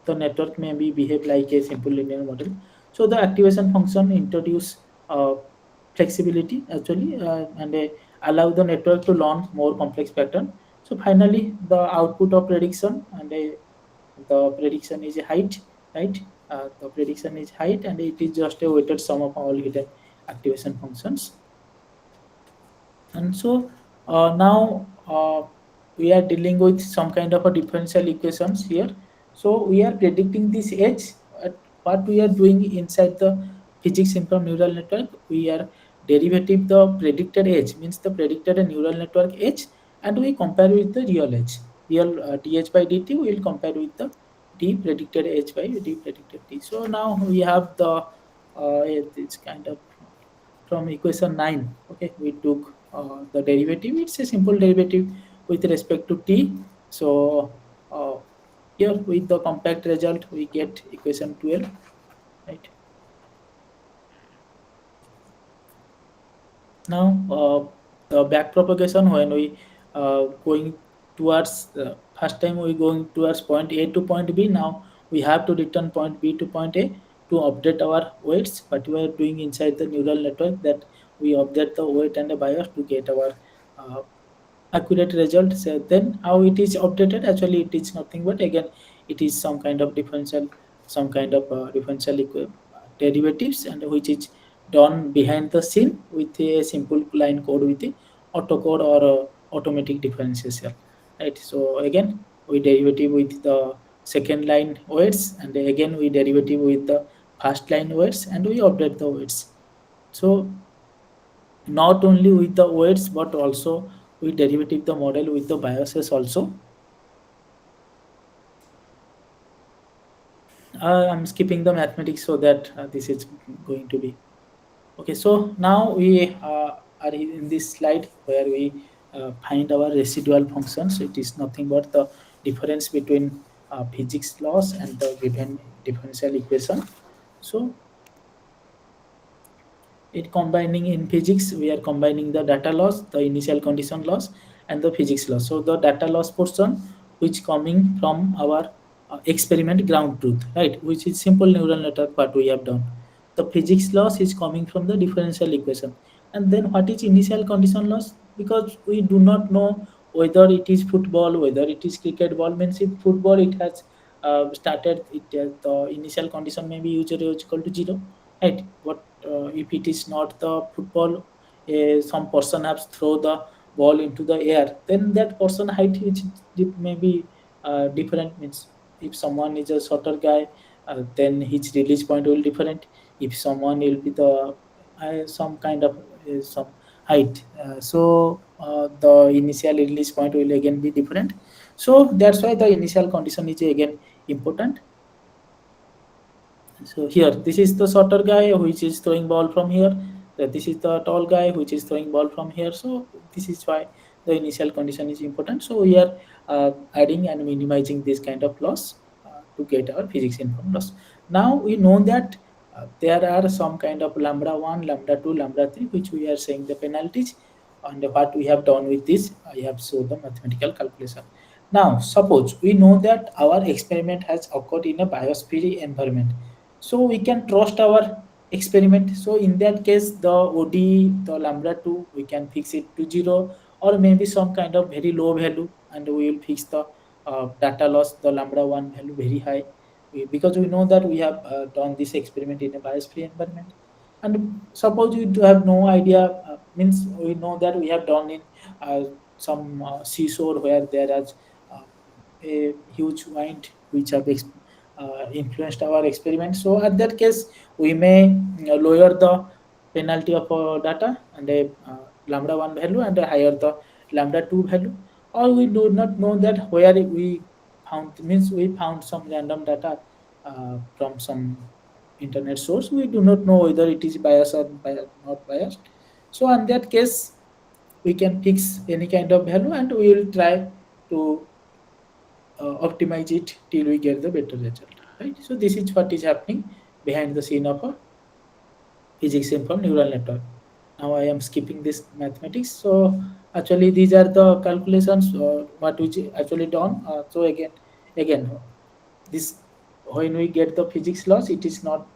the network may be behave like a simple linear model. So the activation function introduce flexibility actually and allow the network to learn more complex pattern. So finally, the output of prediction and the prediction is height, right? The prediction is height, and it is just a weighted sum of all hidden activation functions. And so now we are dealing with some kind of a differential equations here. So we are predicting this edge. What we are doing inside the physics informed neural network, we are derivative the predicted edge, means the predicted neural network edge, and we compare with the real edge. Real dh by dt we will compare with the d predicted edge by d predicted t. So now we have the this kind of from equation 9. Okay, we took the derivative. It's a simple derivative with respect to t. So here with the compact result we get equation 12, right? Now the back propagation, when we going towards first time we going towards point a to point b. Now we have to return point b to point a to update our weights, but we are doing inside the neural network that we update the weight and the bias to get our uh, accurate result. So then how it is updated? Actually, it is nothing but again it is some kind of differential, some kind of derivatives, and which is done behind the scene with a simple line code with a auto code or automatic differentiation, right? So again we derivative with the second line weights, and again we derivative with the first line weights, and we update the weights. So not only with the weights but also we derivative the model with the biases also. I'm skipping the mathematics so that this is going to be okay. So now we are in this slide where we find our residual functions. It is nothing but the difference between physics laws and the given differential equation. So it combining in physics, we are combining the data loss, the initial condition loss, and the physics loss. So the data loss portion, which coming from our experiment ground truth, right, which is simple neural network what we have done. The physics loss is coming from the differential equation. And then what is initial condition loss? Because we do not know whether it is football, whether it is cricket ball. Means if football, it has started, the initial condition may be usually is equal to zero, right? But if it is not the football, some person has throw the ball into the air, then that person height which may be different. Means if someone is a shorter guy, then his release point will different. If someone will be the some kind of some height, the initial release point will again be different. So that's why the initial condition is again important. So here, this is the shorter guy which is throwing ball from here. This is the tall guy which is throwing ball from here. So this is why the initial condition is important. So we are adding and minimizing this kind of loss to get our physics informed loss. Now we know that there are some kind of lambda 1, lambda 2, lambda 3, which we are saying the penalties. And what we have done with this, I have shown the mathematical calculation. Now, suppose we know that our experiment has occurred in a bios-free environment, so we can trust our experiment. So in that case, the OD, the lambda 2, we can fix it to 0, or maybe some kind of very low value, and we will fix the data loss, the lambda 1 value very high. Because we know that we have done this experiment in a bias-free environment. And suppose you do have no idea, means we know that we have done in some seashore where there is uh, a huge wind which have influenced our experiment. So at that case, we may lower the penalty of data and a lambda 1 value and a higher the lambda 2 value. Or we do not know that where we found, means we found some random data from some internet source. We do not know whether it is biased or not biased. So in that case, we can fix any kind of value and we will try to optimize it till we get the better result, right? So this is what is happening behind the scene of a physics informed neural network. Now I am skipping this mathematics. So actually these are the calculations what which actually done. So again, this, when we get the physics laws, it is not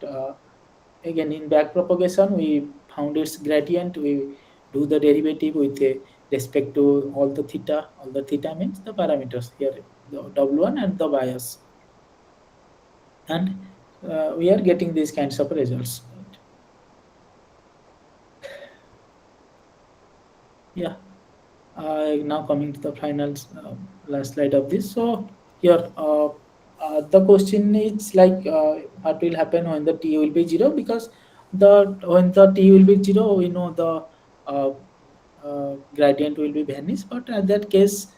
again in back propagation. We found its gradient. We do the derivative with respect to all the theta. All the theta means the parameters here, the W1 and the bias, and we are getting these kinds of results. Right? Yeah. Now coming to the final last slide of this. So here, the question is like, what will happen when the t will be 0? Because when the t will be 0, we know the uh, gradient will be vanished. But at that case,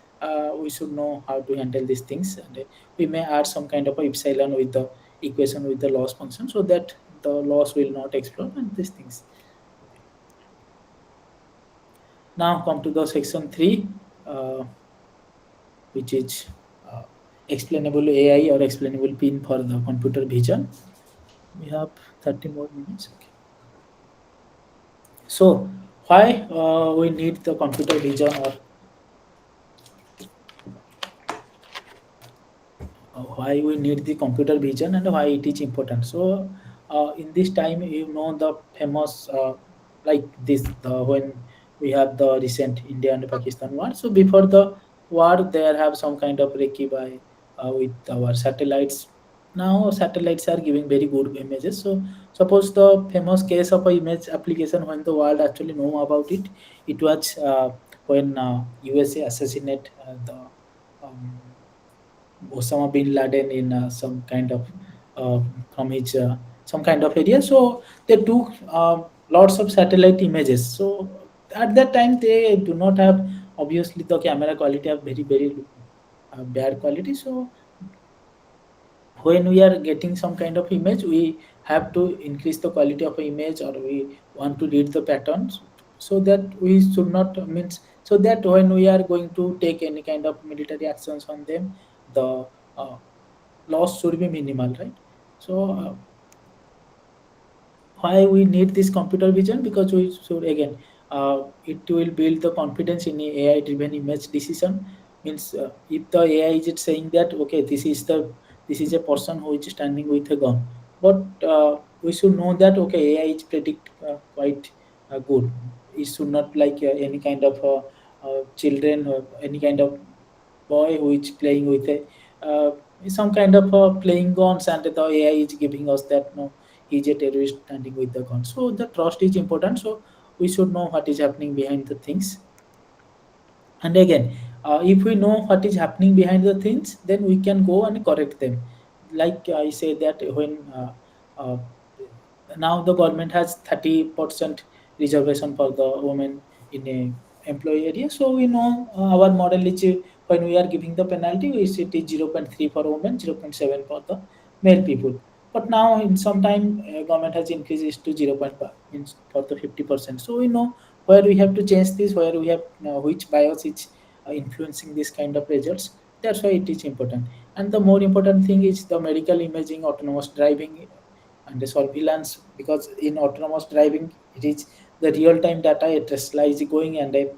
we should know how to handle these things, and we may add some kind of a epsilon with the equation with the loss function, so that the loss will not explode and these things. Okay. Now come to the section 3, which is uh, explainable AI or explainable pin for the computer vision. We have 30 more minutes. Okay. So why we need the computer vision, or why we need the computer vision and why it is important. So in this time, you know, the famous like this, when we have the recent India and Pakistan war. So before the war, there have some kind of recce by with our satellites. Now satellites are giving very good images. So suppose the famous case of a image application when the world actually know about it, it was when USA assassinate the um, Osama bin Laden in some kind of uh, from his some kind of area. So they took lots of satellite images. So at that time, they do not have, obviously the camera quality of very bad quality. So when we are getting some kind of image, we have to increase the quality of image, or we want to read the patterns, so that we should not, means, so that when we are going to take any kind of military actions on them, the uh, loss should be minimal, right? So why we need this computer vision? Because we should again, it will build the confidence in AI driven image decision. Means if the AI is saying that okay, this is a person who is standing with a gun, but we should know that okay, AI is predict quite good. It should not like any kind of children or any kind of boy who is playing with a uh, some kind of playing guns, and the AI is giving us that no, he's a terrorist standing with the gun. So the trust is important. So we should know what is happening behind the things. And again, if we know what is happening behind the things, then we can go and correct them. Like I say that when uh, now the government has 30% reservation for the women in a employee area. So we know our model is when we are giving the penalty, we see it is 0.3 for women, 0.7 for the male people. But now in some time, government has increased it to 0.5 means for the 50%. So we know where we have to change this, where we have which bias is influencing this kind of results. That's why it is important. And the more important thing is the medical imaging, autonomous driving, and the surveillance, because in autonomous driving it is the real time data a Tesla is going, and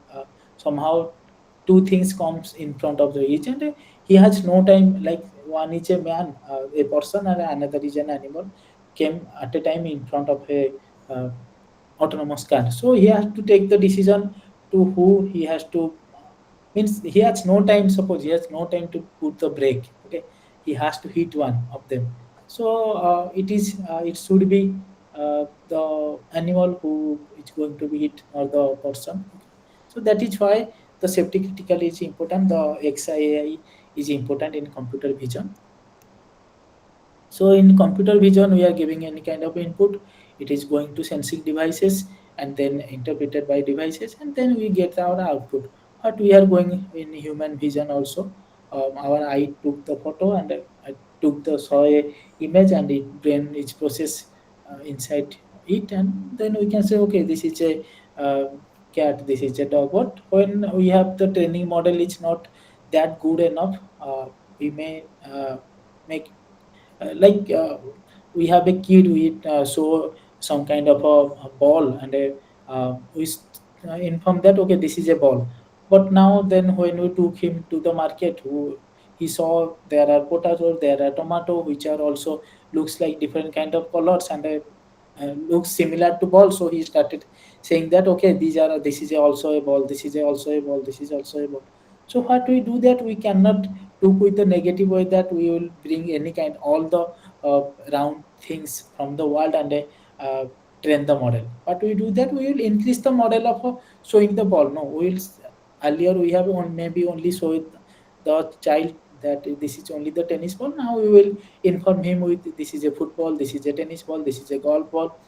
somehow two things comes in front of the each, and he has no time, like one is a man, a person, and another is an animal came at a time in front of a uh, autonomous car. So he has to take the decision to who he has to means he has no time. Suppose he has no time to put the brake. Okay, he has to hit one of them. So it should be the animal who is going to be hit or the person. Okay. So that is why the safety critical is important. The XIAI is important in computer vision. So in computer vision, we are giving any kind of input. It is going to sensing devices and then interpreted by devices, and then we get our output. But we are going in human vision also. Our eye took the photo, and I took the saw a image, and it brain is process inside it, and then we can say okay, this is a uh, cat, this is a dog. But when we have the training model, it's not that good enough. We may make like we have a kid, we show some kind of a ball, and inform that okay, this is a ball. But now then when we took him to the market, he saw there are potato, there are tomato, which are also looks like different kind of colors, and looks similar to ball. So he started saying that okay, this is also a ball, this is also a ball, this is also a ball. So what we do that we cannot took with the negative way that we will bring any kind all the round things from the world, and uh, train the model. What we do that we will increase the model of showing the ball. No, we will earlier we have maybe only show the child that this is only the tennis ball. Now we will inform him with this is a football, this is a tennis ball, this is a golf ball,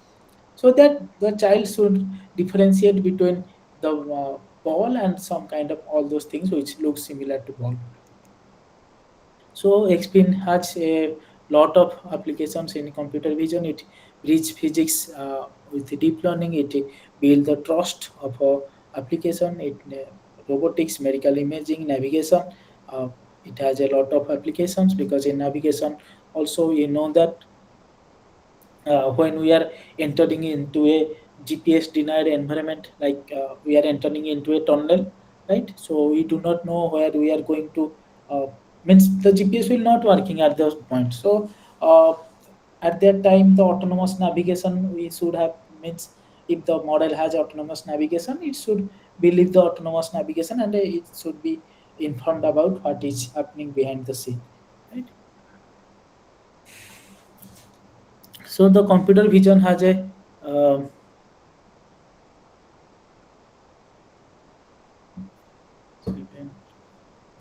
so that the child should differentiate between the ball and some kind of all those things which look similar to ball. So Xpin has a lot of applications in computer vision. It bridge physics with deep learning. It build the trust of application. It robotics, medical imaging, navigation. Uh, it has a lot of applications, because in navigation also you know that when we are entering into a GPS denied environment, like we are entering into a tunnel, right? So we do not know where we are going to. Means the GPS will not working at those points. So at that time, the autonomous navigation we should have means if the model has autonomous navigation, it should believe the autonomous navigation, and it should be informed about what is happening behind the scene, right? So the computer vision has a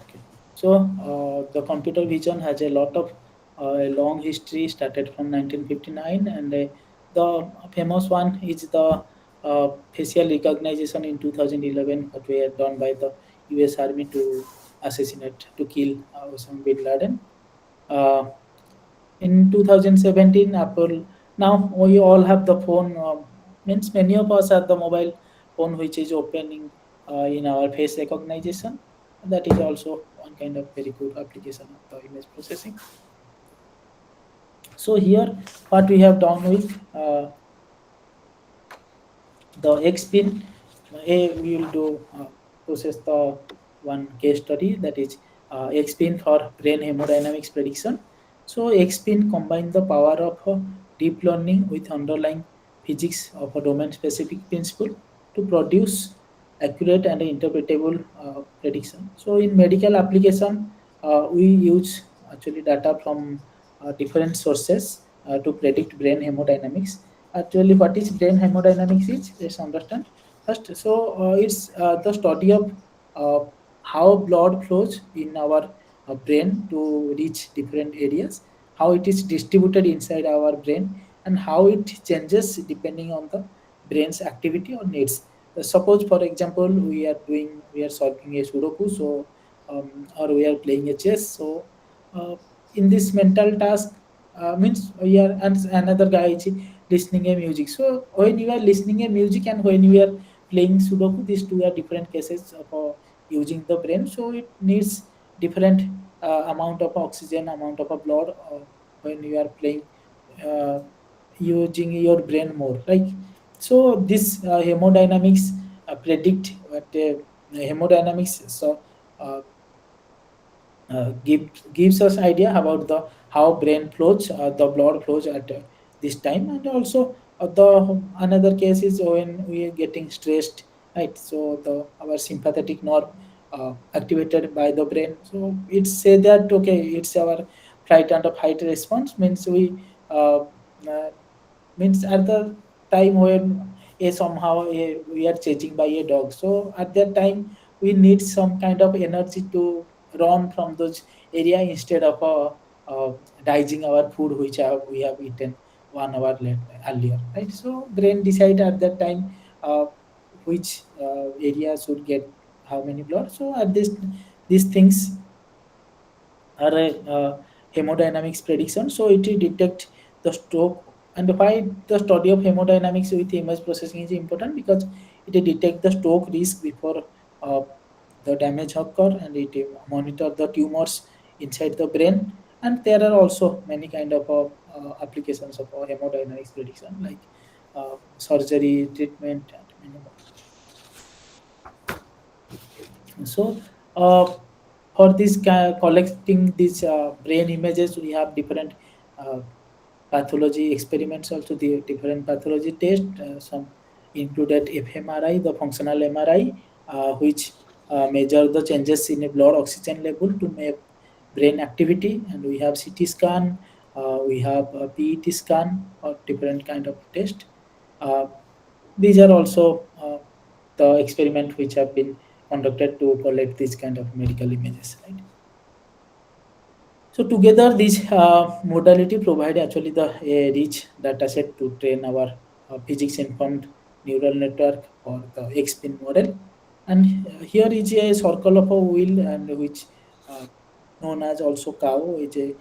okay. So the computer vision has a lot of a long history, started from 1959, and the famous one is the facial recognition in 2011, what were done by the U.S. Army to assassinate, to kill Osama bin Laden. Uh, in 2017, Apple, now we all have the phone. Means many of us have the mobile phone which is opening in our face recognition. That is also one kind of very good application of the image processing. So here what we have done with the X pin, we will do process the one case study, that is X pin for brain hemodynamics prediction. So X pin combine the power of deep learning with underlying physics of a domain specific principle to produce accurate and interpretable prediction. So in medical application, we use actually data from different sources to predict brain hemodynamics. Actually, what is brain hemodynamics is, let's understand first. So it's the study of uh, how blood flows in our brain to reach different areas, how it is distributed inside our brain, and how it changes depending on the brain's activity or needs. Suppose, for example, we are solving a Sudoku, so or we are playing a chess. So uh, in this mental task, means we are, and another guy is listening a music. So when you are listening a music and when you are playing Sudoku, these two are different cases of using the brain. So it needs different amount of oxygen, amount of blood when you are playing, uh, using your brain more. Like, so this hemodynamics predict what hemodynamics. So gives us idea about the how brain flows, the blood flows at this time. And also the another case is when we are getting stressed, right? So the our sympathetic nerve activated by the brain, so it say that okay, it's our flight and fight response, means uh, means at the time when we are chasing by a dog. So at that time we need some kind of energy to run from those area instead of digesting our food which we have eaten 1 hour earlier, right? So brain decide at that time which area should get how many blood. So at this these things are a hemodynamics prediction. So it will detect the stroke. And why the study of hemodynamics with image processing is important? Because it will detect the stroke risk before uh, the damage occur, and it will monitor the tumors inside the brain. And there are also many kind of applications of hemodynamics prediction, like surgery, treatment, and many more. So, for this collecting these brain images, we have different uh, pathology experiments, also the different pathology test. Some included fMRI, the functional MRI, which measure the changes in a blood oxygen level to map brain activity, and we have CT scan, we have a PET scan, or different kind of test. Uh, these are also the experiment which have been conducted to collect this kind of medical images, right? So together, these modality provide actually the a rich data set to train our physics-informed neural network or the X-pin model. And here is a circle of a wheel, and which uh, known as also cow, is a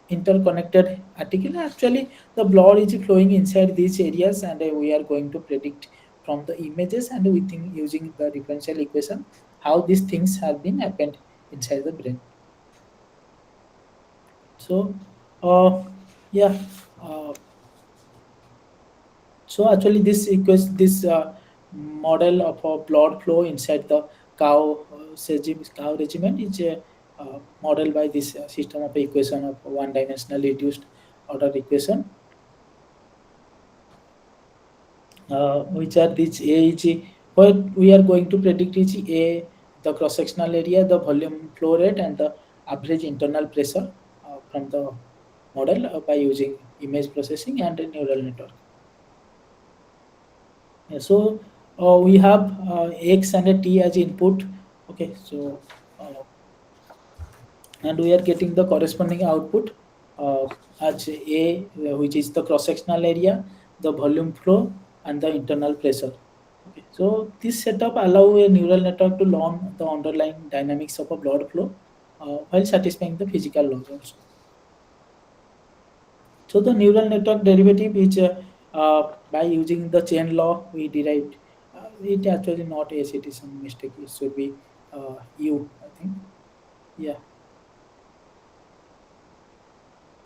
interconnected article. Actually, the blood is flowing inside these areas, and we are going to predict from the images, and we think using the differential equation how these things have been happened inside the brain. So, yeah. Uh, so actually, this model of a blood flow inside the cow regiment is a model by this system of equation of one-dimensional reduced order equation, which are this A is what we are going to predict is A, the cross-sectional area, the volume flow rate, and the average internal pressure from the model by using image processing and a neural network. Yeah, so we have X and a T as input. Okay, so and we are getting the corresponding output as A, which is the cross-sectional area, the volume flow, and the internal pressure. Okay, so this setup allow a neural network to learn the underlying dynamics of a blood flow while satisfying the physical laws also. So the neural network derivative is by using the chain law we derived. It actually not S, it is some mistake. It should be U, I think. Yeah.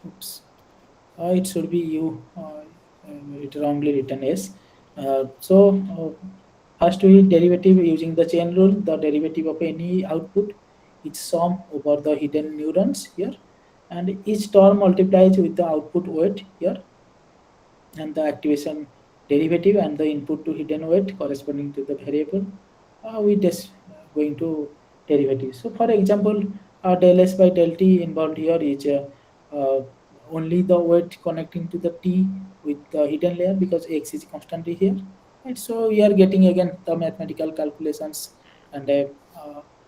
Oops. It should be U. It wrongly written as. First we derivative using the chain rule. The derivative of any output is sum over the hidden neurons here, and each term multiplies with the output weight here, and the activation derivative and the input to hidden weight corresponding to the variable. We just going to derivative. So for example, del s by del t involved here is uh, only the weight connecting to the t with the hidden layer because x is constantly here. Right? So we are getting again the mathematical calculations, and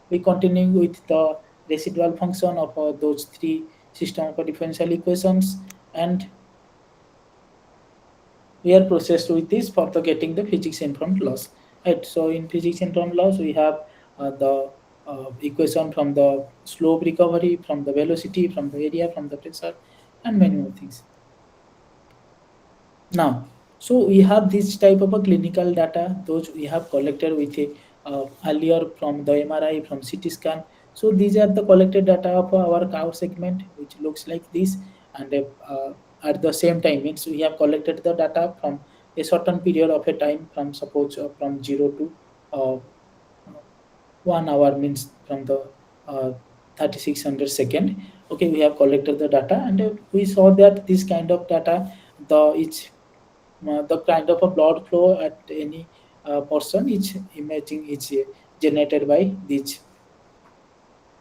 we continue with the residual function of those three system of differential equations, and we are processed with this for the getting the physics informed laws, right? So in physics informed laws we have the equation from the slope recovery, from the velocity, from the area, from the pressure, and many more things. Now, so we have this type of a clinical data, those we have collected with a, earlier from the MRI, from CT scan. So these are the collected data of our cow segment, which looks like this. And at the same time, means we have collected the data from a certain period of a time, from suppose from 0 to 1 hour, means from the 3600 second. Okay, we have collected the data, and we saw that this kind of data, the kind of a blood flow at any person, each imaging is generated by these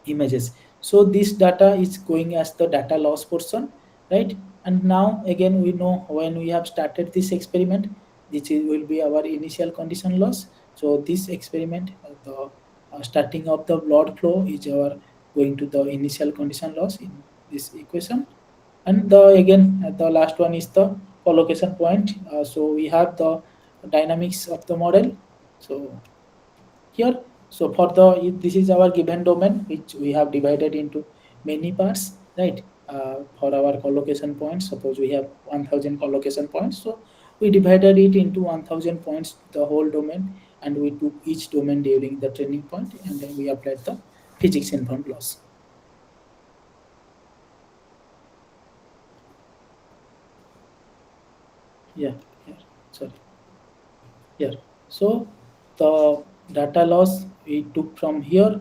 images. So this data is going as the data loss portion, right? And now again we know when we have started this experiment, will be our initial condition loss. So this experiment, the starting of the blood flow is our going to the initial condition loss in this equation. And the again the last one is the collocation point. So we have the dynamics of the model. So here, so for the this is our given domain which we have divided into many parts, right? For our collocation points, suppose we have 1000 collocation points, so we divided it into 1000 points the whole domain, and we took each domain during the training point, and then we applied the physics informed laws. Yeah, yeah, sorry. Here. So the data loss we took from here,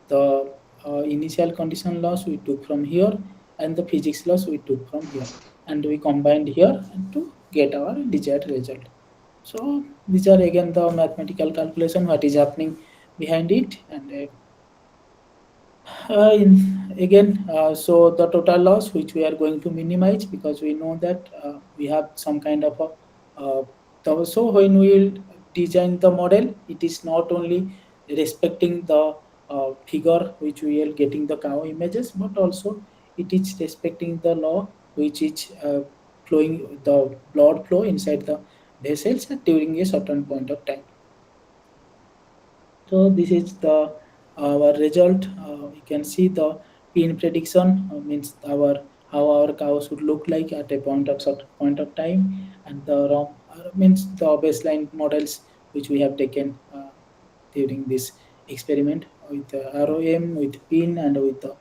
the initial condition loss we took from here, and the physics loss we took from here, and we combined here to get our desired result. So these are again the mathematical calculation what is happening behind it, and so the total loss which we are going to minimize, because we know that we have some kind of a so when we will design the model, it is not only respecting the figure which we are getting the cow images, but also it is respecting the law which is flowing the blood flow inside the vessels during a certain point of time. So this is the our result. You can see the pin prediction, means our how our cows would look like at a point of time, and the ROM means the baseline models which we have taken during this experiment with the ROM, with pin, and with the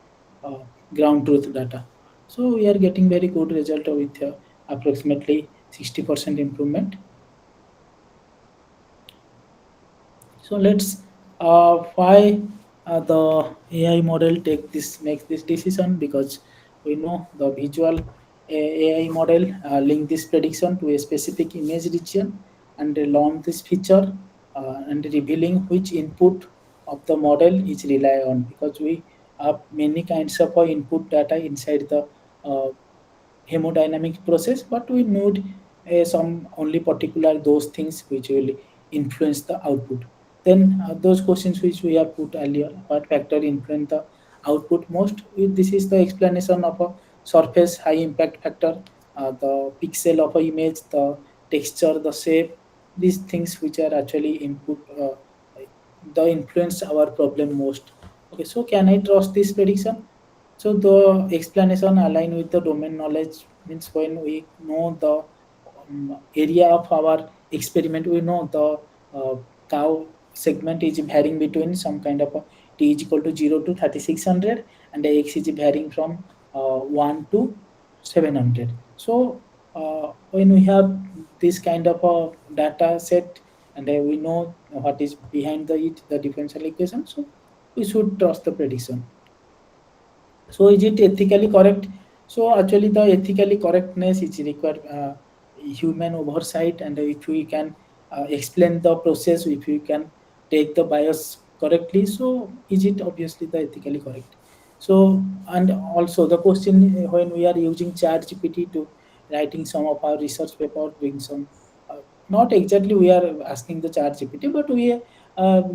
ground truth data. So we are getting very good result with approximately 60% improvement. So let's why the AI model makes this decision, because we know the visual AI model link this prediction to a specific image region and learn this feature, and revealing which input of the model is rely on, because we have many kinds of input data inside the uh, hemodynamic process, but we need some only particular those things which will influence the output. Then those questions which we have put earlier, what factor influence the output most? This is the explanation of a surface high impact factor, the pixel of a image, the texture, the shape, these things which are actually input, the influence our problem most. Okay, so can I trust this prediction? So the explanation align with the domain knowledge, means when we know the area of our experiment, we know the cow segment is varying between some kind of a t is equal to 0 to 3600, and the x is varying from 1 to 700. So when we have this kind of a data set and we know what is behind the differential equation, so we should trust the prediction. So is it ethically correct? So actually the ethically correctness is required human oversight, and if we can explain the process, if we can take the bias correctly, so is it obviously the ethically correct? So and also the question when we are using chat GPT to writing some of our research paper, doing some not exactly we are asking the chat GPT, but we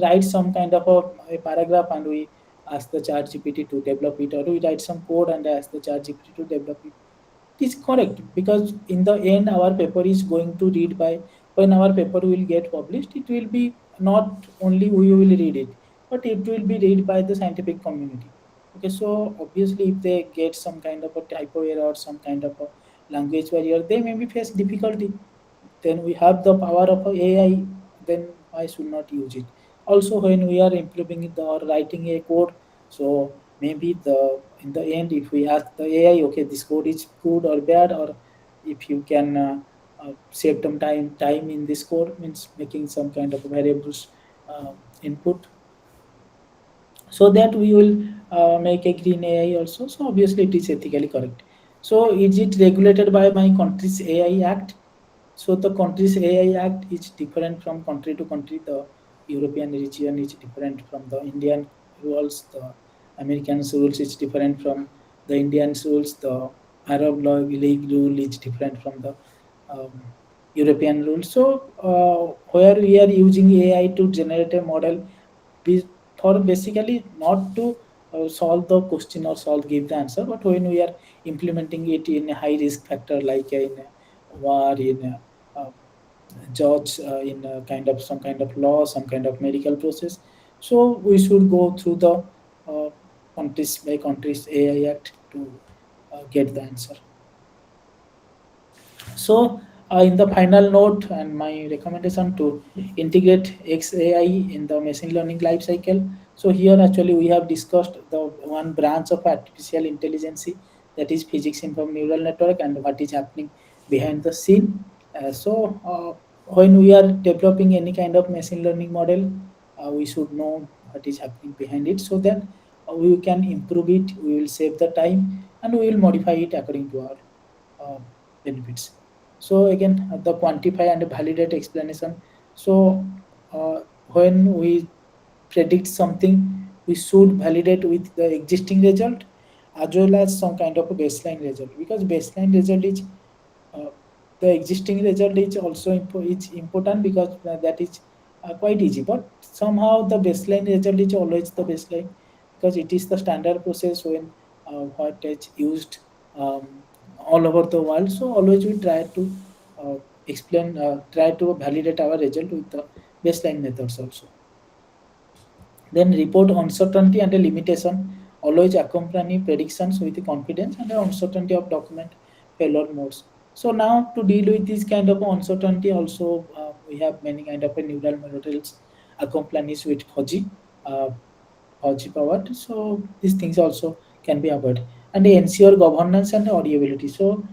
write some kind of a paragraph and we ask the chat GPT to develop it, or we write some code and ask the chat GPT to develop it. It is correct because in the end our paper is going to read by, when our paper will get published, it will be not only we will read it, but it will be read by the scientific community. Okay, so obviously if they get some kind of a typo error or some kind of a language barrier, they maybe face difficulty. Then we have the power of AI, then why should not use it? Also, when we are improving it or writing a code, so maybe the in the end, if we ask the AI, okay, this code is good or bad, or if you can save some time in this code, means making some kind of variables input, so that we will make a green AI also. So obviously it is ethically correct. So is it regulated by my country's AI Act? So the country's AI Act is different from country to country. The European region is different from the Indian rules. The American rules is different from the Indian rules. The Arab law league rule is different from the European rules. So where we are using AI to generate a model, for basically not to solve the question or solve give the answer, but when we are implementing it in a high risk factor like in a war, in a judge, in a kind of some kind of law, some kind of medical process, so we should go through the uh, countries by countries AI Act to get the answer. So, in the final note, and my recommendation to integrate XAI in the machine learning life cycle. So, here actually we have discussed the one branch of artificial intelligence, that is physics informed neural network, and what is happening behind the scene. When we are developing any kind of machine learning model, we should know what is happening behind it, so that we can improve it, we will save the time, and we will modify it according to our uh, benefits. So again, the quantify and validate explanation. So when we predict something, we should validate with the existing result as well as some kind of a baseline result, because baseline result is uh, the existing result is also is important, because that is quite easy, but somehow the baseline result is always the baseline, because it is the standard process when what is used all over the world. So always we try to try to validate our result with the baseline methods also. Then report uncertainty and a limitation. Always accompany predictions with confidence and the uncertainty of document failure modes. So now to deal with this kind of uncertainty, also we have many kind of neural models accompanies with fuzzy, uh, fuzzy powered. So these things also can be avoided, and they ensure governance and auditability. So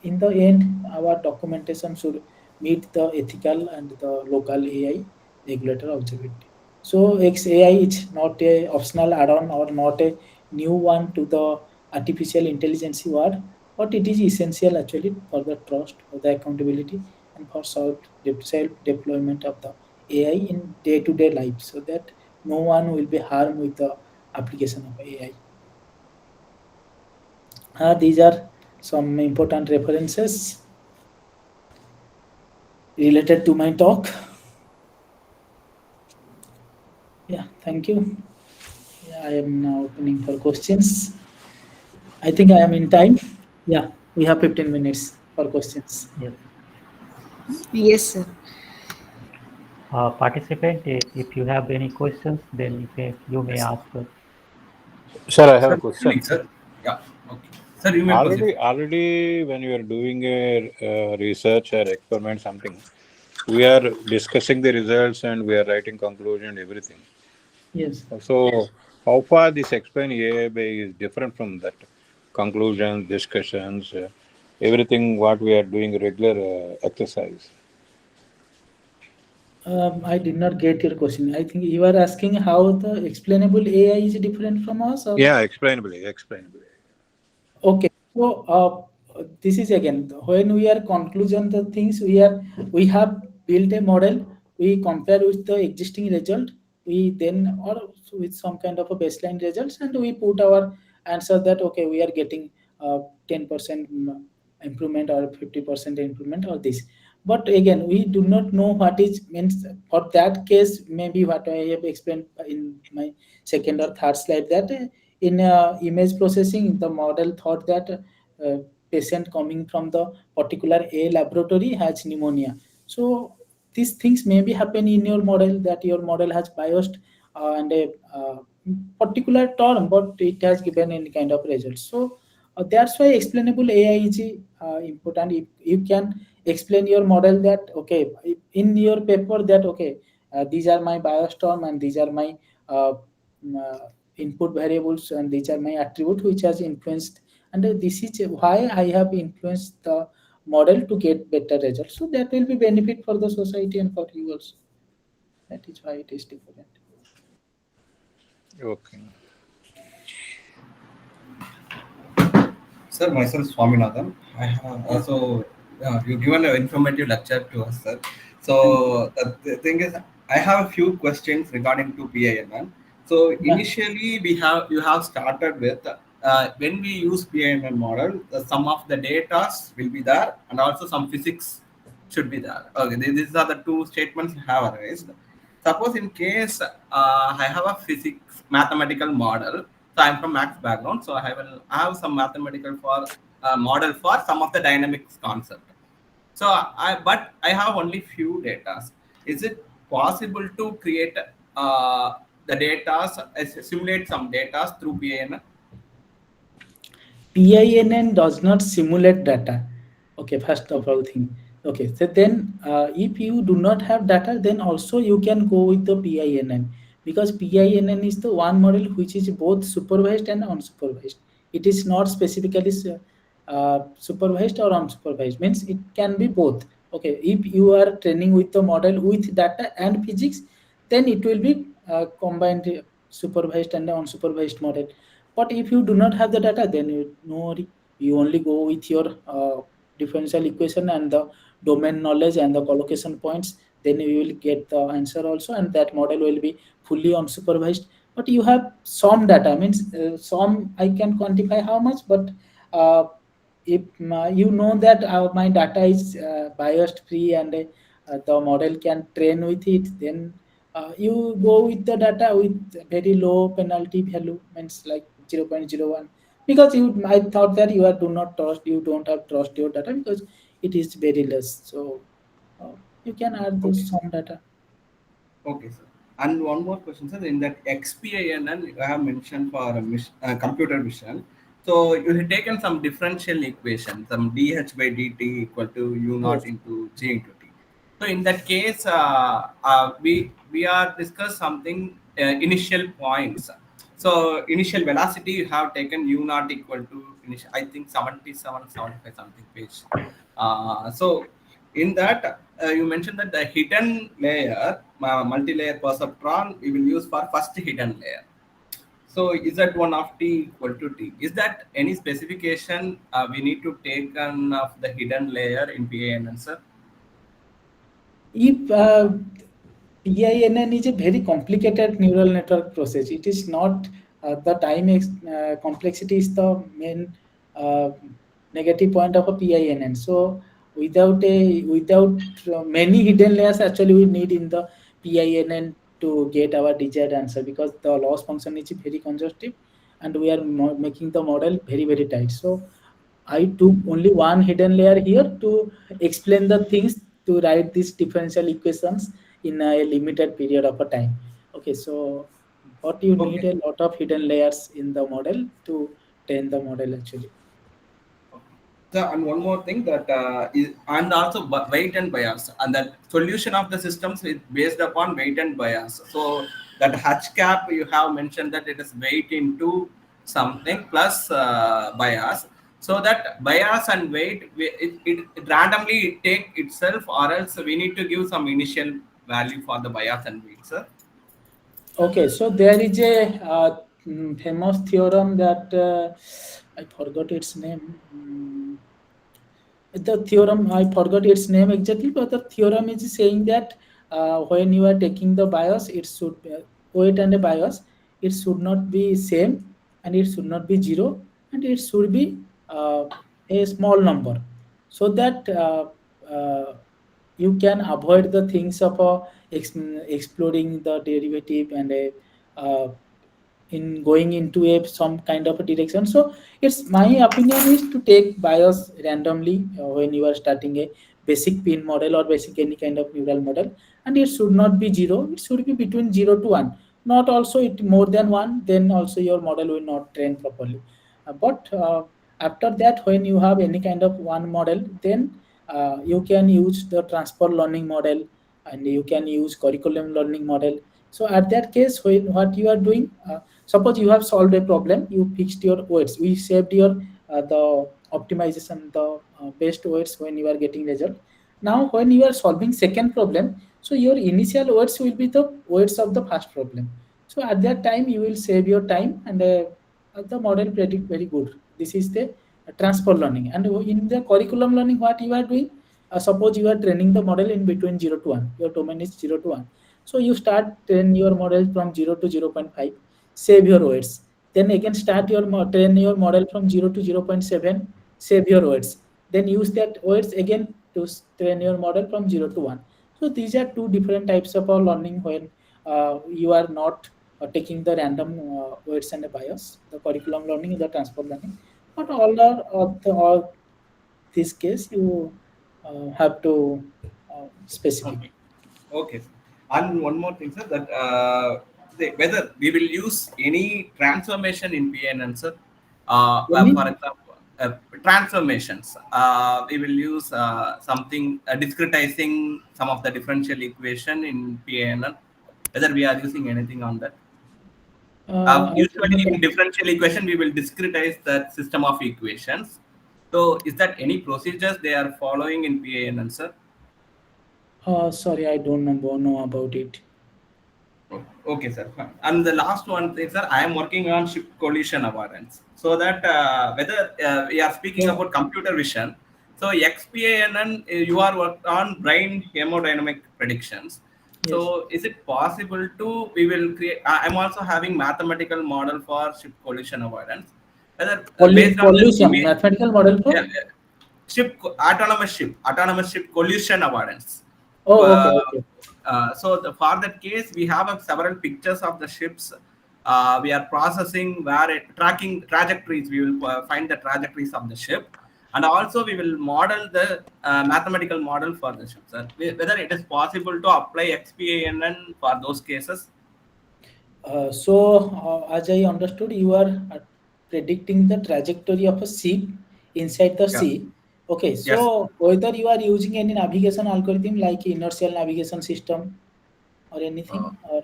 in the end, our documentation should meet the ethical and the local AI regulator objectivity. So XAI is not a optional add-on or not a new one to the artificial intelligence world, but it is essential actually for the trust, for the accountability, and for self deployment of the AI in day-to-day life, so that no one will be harmed with the application of AI. These are some important references related to my talk. Yeah, thank you. Yeah, I am now opening for questions. I think I am in time. Yeah, we have 15 minutes for questions. Yes. Yes, sir. Participant, if you have any questions, then you may Yes. ask. Sir, I have Sir, a good question. evening, sir. Yeah, okay. Sir, you may proceed. Already, when you are doing a research or experiment, something, we are discussing the results and we are writing conclusion, everything. Yes. So, how far this explain AI by is different from that conclusions, discussions? everything what we are doing regular exercise. I did not get your question. I think you are asking how the explainable AI is different from us, or Yeah, explainably. okay. So this is again when we are conclusion the things we have built a model. We compare with the existing result. We then or with some kind of a baseline results, and we put our answer that okay we are getting 10% improvement or 50% improvement or this. But again, we do not know what is means for that case. Maybe what I have explained in my second or third slide that in image processing, the model thought that patient coming from the particular A laboratory has pneumonia. So these things maybe happen in your model that your model has biased and a particular term, but it has given any kind of result. So that's why explainable AI is important. If you can explain your model that okay in your paper that okay these are my bias term and these are my uh, input variables and these are my attribute which has influenced, and this is why I have influenced the model to get better results. So that will be benefit for the society and for you also. That is why it is different. Okay. Sir, myself Swaminathan. I have also you given an informative lecture to us, sir. Thank you. So the thing is, I have a few questions regarding to PINN. So Yeah. initially, you have started with when we use PINN model, some of the data will be there, and also some physics should be there. Okay, these are the two statements you have raised. Suppose in case I have a physics mathematical model, so I'm from maths background, so I have some mathematical for model for some of the dynamics concept. So but I have only few data. Is it possible to create the data, simulate some data through PAN? PINN does not simulate data. Okay, first of all thing. Okay, so then if you do not have data, then also you can go with the PINN, because PINN is the one model which is both supervised and unsupervised. It is not specifically supervised or unsupervised. Means it can be both. Okay, if you are training with the model with data and physics, then it will be combined supervised and unsupervised model. but if you do not have the data, then you no worry. You only go with your differential equation and the domain knowledge and the collocation points. Then you will get the answer also, and that model will be fully unsupervised. But you have some data, means some I can quantify how much, but uh, if you know that my data is biased free and the model can train with it, then you go with the data with very low penalty value, means like 0.01, because you I thought that you are do not trust, you don't have trust your data because it is very less. So you can add Okay. those some data. Okay, sir. And one more question, sir. In that XPINN, you have mentioned for computer vision. So you have taken some differential equation, some dH by dt equal to u naught Yes. into g into t. So in that case, we are discuss something initial points. So initial velocity you have taken u naught equal to initial, I think 77, 75 something page. So in that you mentioned that the hidden layer, multi-layer perceptron, we will use for first hidden layer. So is that one of t equal to t? Is that any specification we need to take on of the hidden layer in PAN answer? If PINN is a very complicated neural network process. It is not the complexity is the main uh, negative point of a PINN. So without many hidden layers, actually we need in the PINN to get our desired answer, because the loss function is very congestive, and we are making the model very tight. So I took only one hidden layer here to explain the things, to write these differential equations in a limited period of a time. Okay, so what you need Okay. a lot of hidden layers in the model to train the model actually. So, and one more thing that and also weight and bias, and that solution of the systems is based upon weight and bias. So that hatch cap you have mentioned that it is weight into something plus bias. so that bias and weight it randomly take itself, or else we need to give some initial value for the bias and weight, sir. Okay, so there is a famous theorem that I forgot its name. The theorem, I forgot its name exactly, but the theorem is saying that when you are taking the bias, it should be, weight and a bias, it should not be same, and it should not be zero, and it should be a small number, so that you can avoid the things of exploring the derivative and uh, in going into a some kind of a direction. So it's my opinion is to take bias randomly when you are starting a basic pin model or basic any kind of neural model, and it should not be zero, it should be between 0 to 1, not also it more than 1, then also your model will not train properly. But after that, when you have any kind of one model, then you can use the transfer learning model, and you can use curriculum learning model. So at that case, when what you are doing, suppose you have solved a problem, you fixed your weights, we saved your the optimization, the best weights when you are getting result. Now when you are solving second problem, so your initial weights will be the weights of the first problem. So at that time you will save your time, and the model predict very good. This is the transfer learning. And in the curriculum learning, what you are doing, suppose you are training the model in between 0 to 1, your domain is 0 to 1, so you start train your model from 0 to 0.5, save your weights. Then again start your train your model from 0 to 0.7, save your weights. Then use that weights again to train your model from 0 to 1. So these are two different types of learning when you are not taking the random weights and the bias, the curriculum learning, the transfer learning. But all this case you have to specific. Okay. Okay, sir. And one more thing, sir, that whether we will use any transformation in PNN, sir. Any For example, transformations. We will use something discretizing some of the differential equation in PNN. Whether we are using anything on that. I Usually don't in differential equation, we will discretize that system of equations. So, is that any procedures they are following in PNN, sir? sorry, I don't know about it. Okay, sir. Fine. And the last one thing, sir, I am working on ship collision avoidance. So that whether we are speaking Yeah. about computer vision, so XPANN, you are worked on brain hemodynamic predictions. Yes. So is it possible to we will create? I'm also having mathematical model for ship collision avoidance. Whether based on the Pollution, image, mathematical model yeah, for. yeah. Autonomous ship collision avoidance. Oh, okay, Uh, okay. for that case, we have several pictures of the ships. We are processing where tracking trajectories. We will find the trajectories of the ship, and also we will model the mathematical model for the ship. Sir. Whether it is possible to apply XPANN for those cases. As I understood, you are predicting the trajectory of a ship inside the Yeah. sea. Okay, Yes. so whether you are using any navigation algorithm like inertial navigation system or anything, or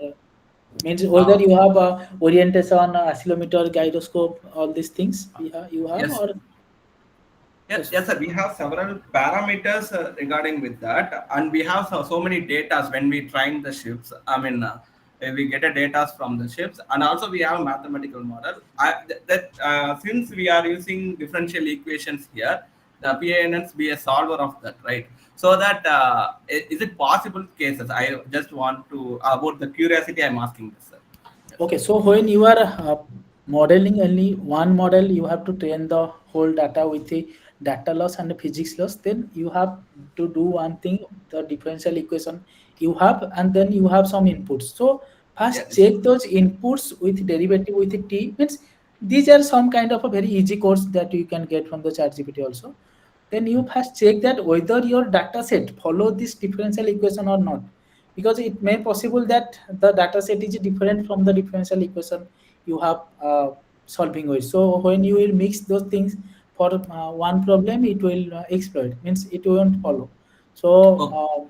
means whether Uh, you have orientation, accelerometer, gyroscope, all these things you have, yes. or Yes, just yes, sir. We have several parameters regarding with that, and we have so many data when we train the ships. I mean, we get a data from the ships, and also we have a mathematical model. Since we are using differential equations here, the PANNs be a solver of that, right? So that is it possible cases? I just want to about the curiosity. I'm asking this, sir. Yes. okay, so when you are modeling only one model, you have to train the whole data with the data loss and the physics loss. Then you have to do one thing, the differential equation you have, and then you have some inputs. So first Yes. check those inputs with derivative with the t. Means these are some kind of a very easy course that you can get from the ChatGPT also. Then you first check that whether your data set follow this differential equation or not, because it may possible that the data set is different from the differential equation you have solving with. So when you will mix those things for one problem, it will exploit, means it won't follow. So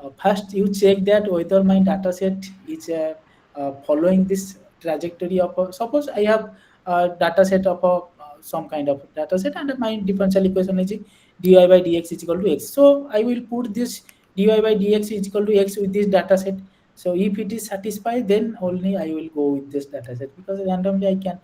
Oh, first you check that whether my data set is following this trajectory of suppose I have a data set of some kind of data set, and my differential equation is dy by dx is equal to x. So I will put this dy by dx is equal to x with this data set. So if it is satisfied, then only I will go with this data set, because randomly I can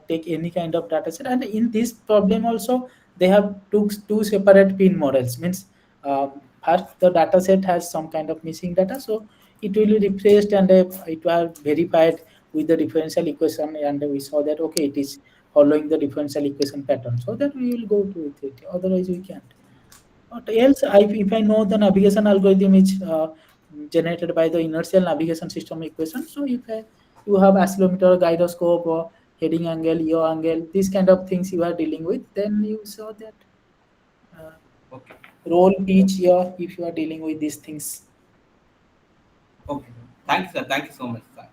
take any kind of data set. And in this problem also, they have two separate pin models. Means first the data set has some kind of missing data, so it will be refreshed and it was verified with the differential equation, and we saw that okay, it is following the differential equation pattern, so that we will go to with it. Otherwise we can't. What else? If I know the navigation algorithm is generated by the inertial navigation system equation, so if you have accelerometer, gyroscope, or heading angle, yaw angle, these kind of things you are dealing with, then you saw that Okay. roll, pitch, yaw, if you are dealing with these things. Okay. Thank you, sir. Thank you so much, sir.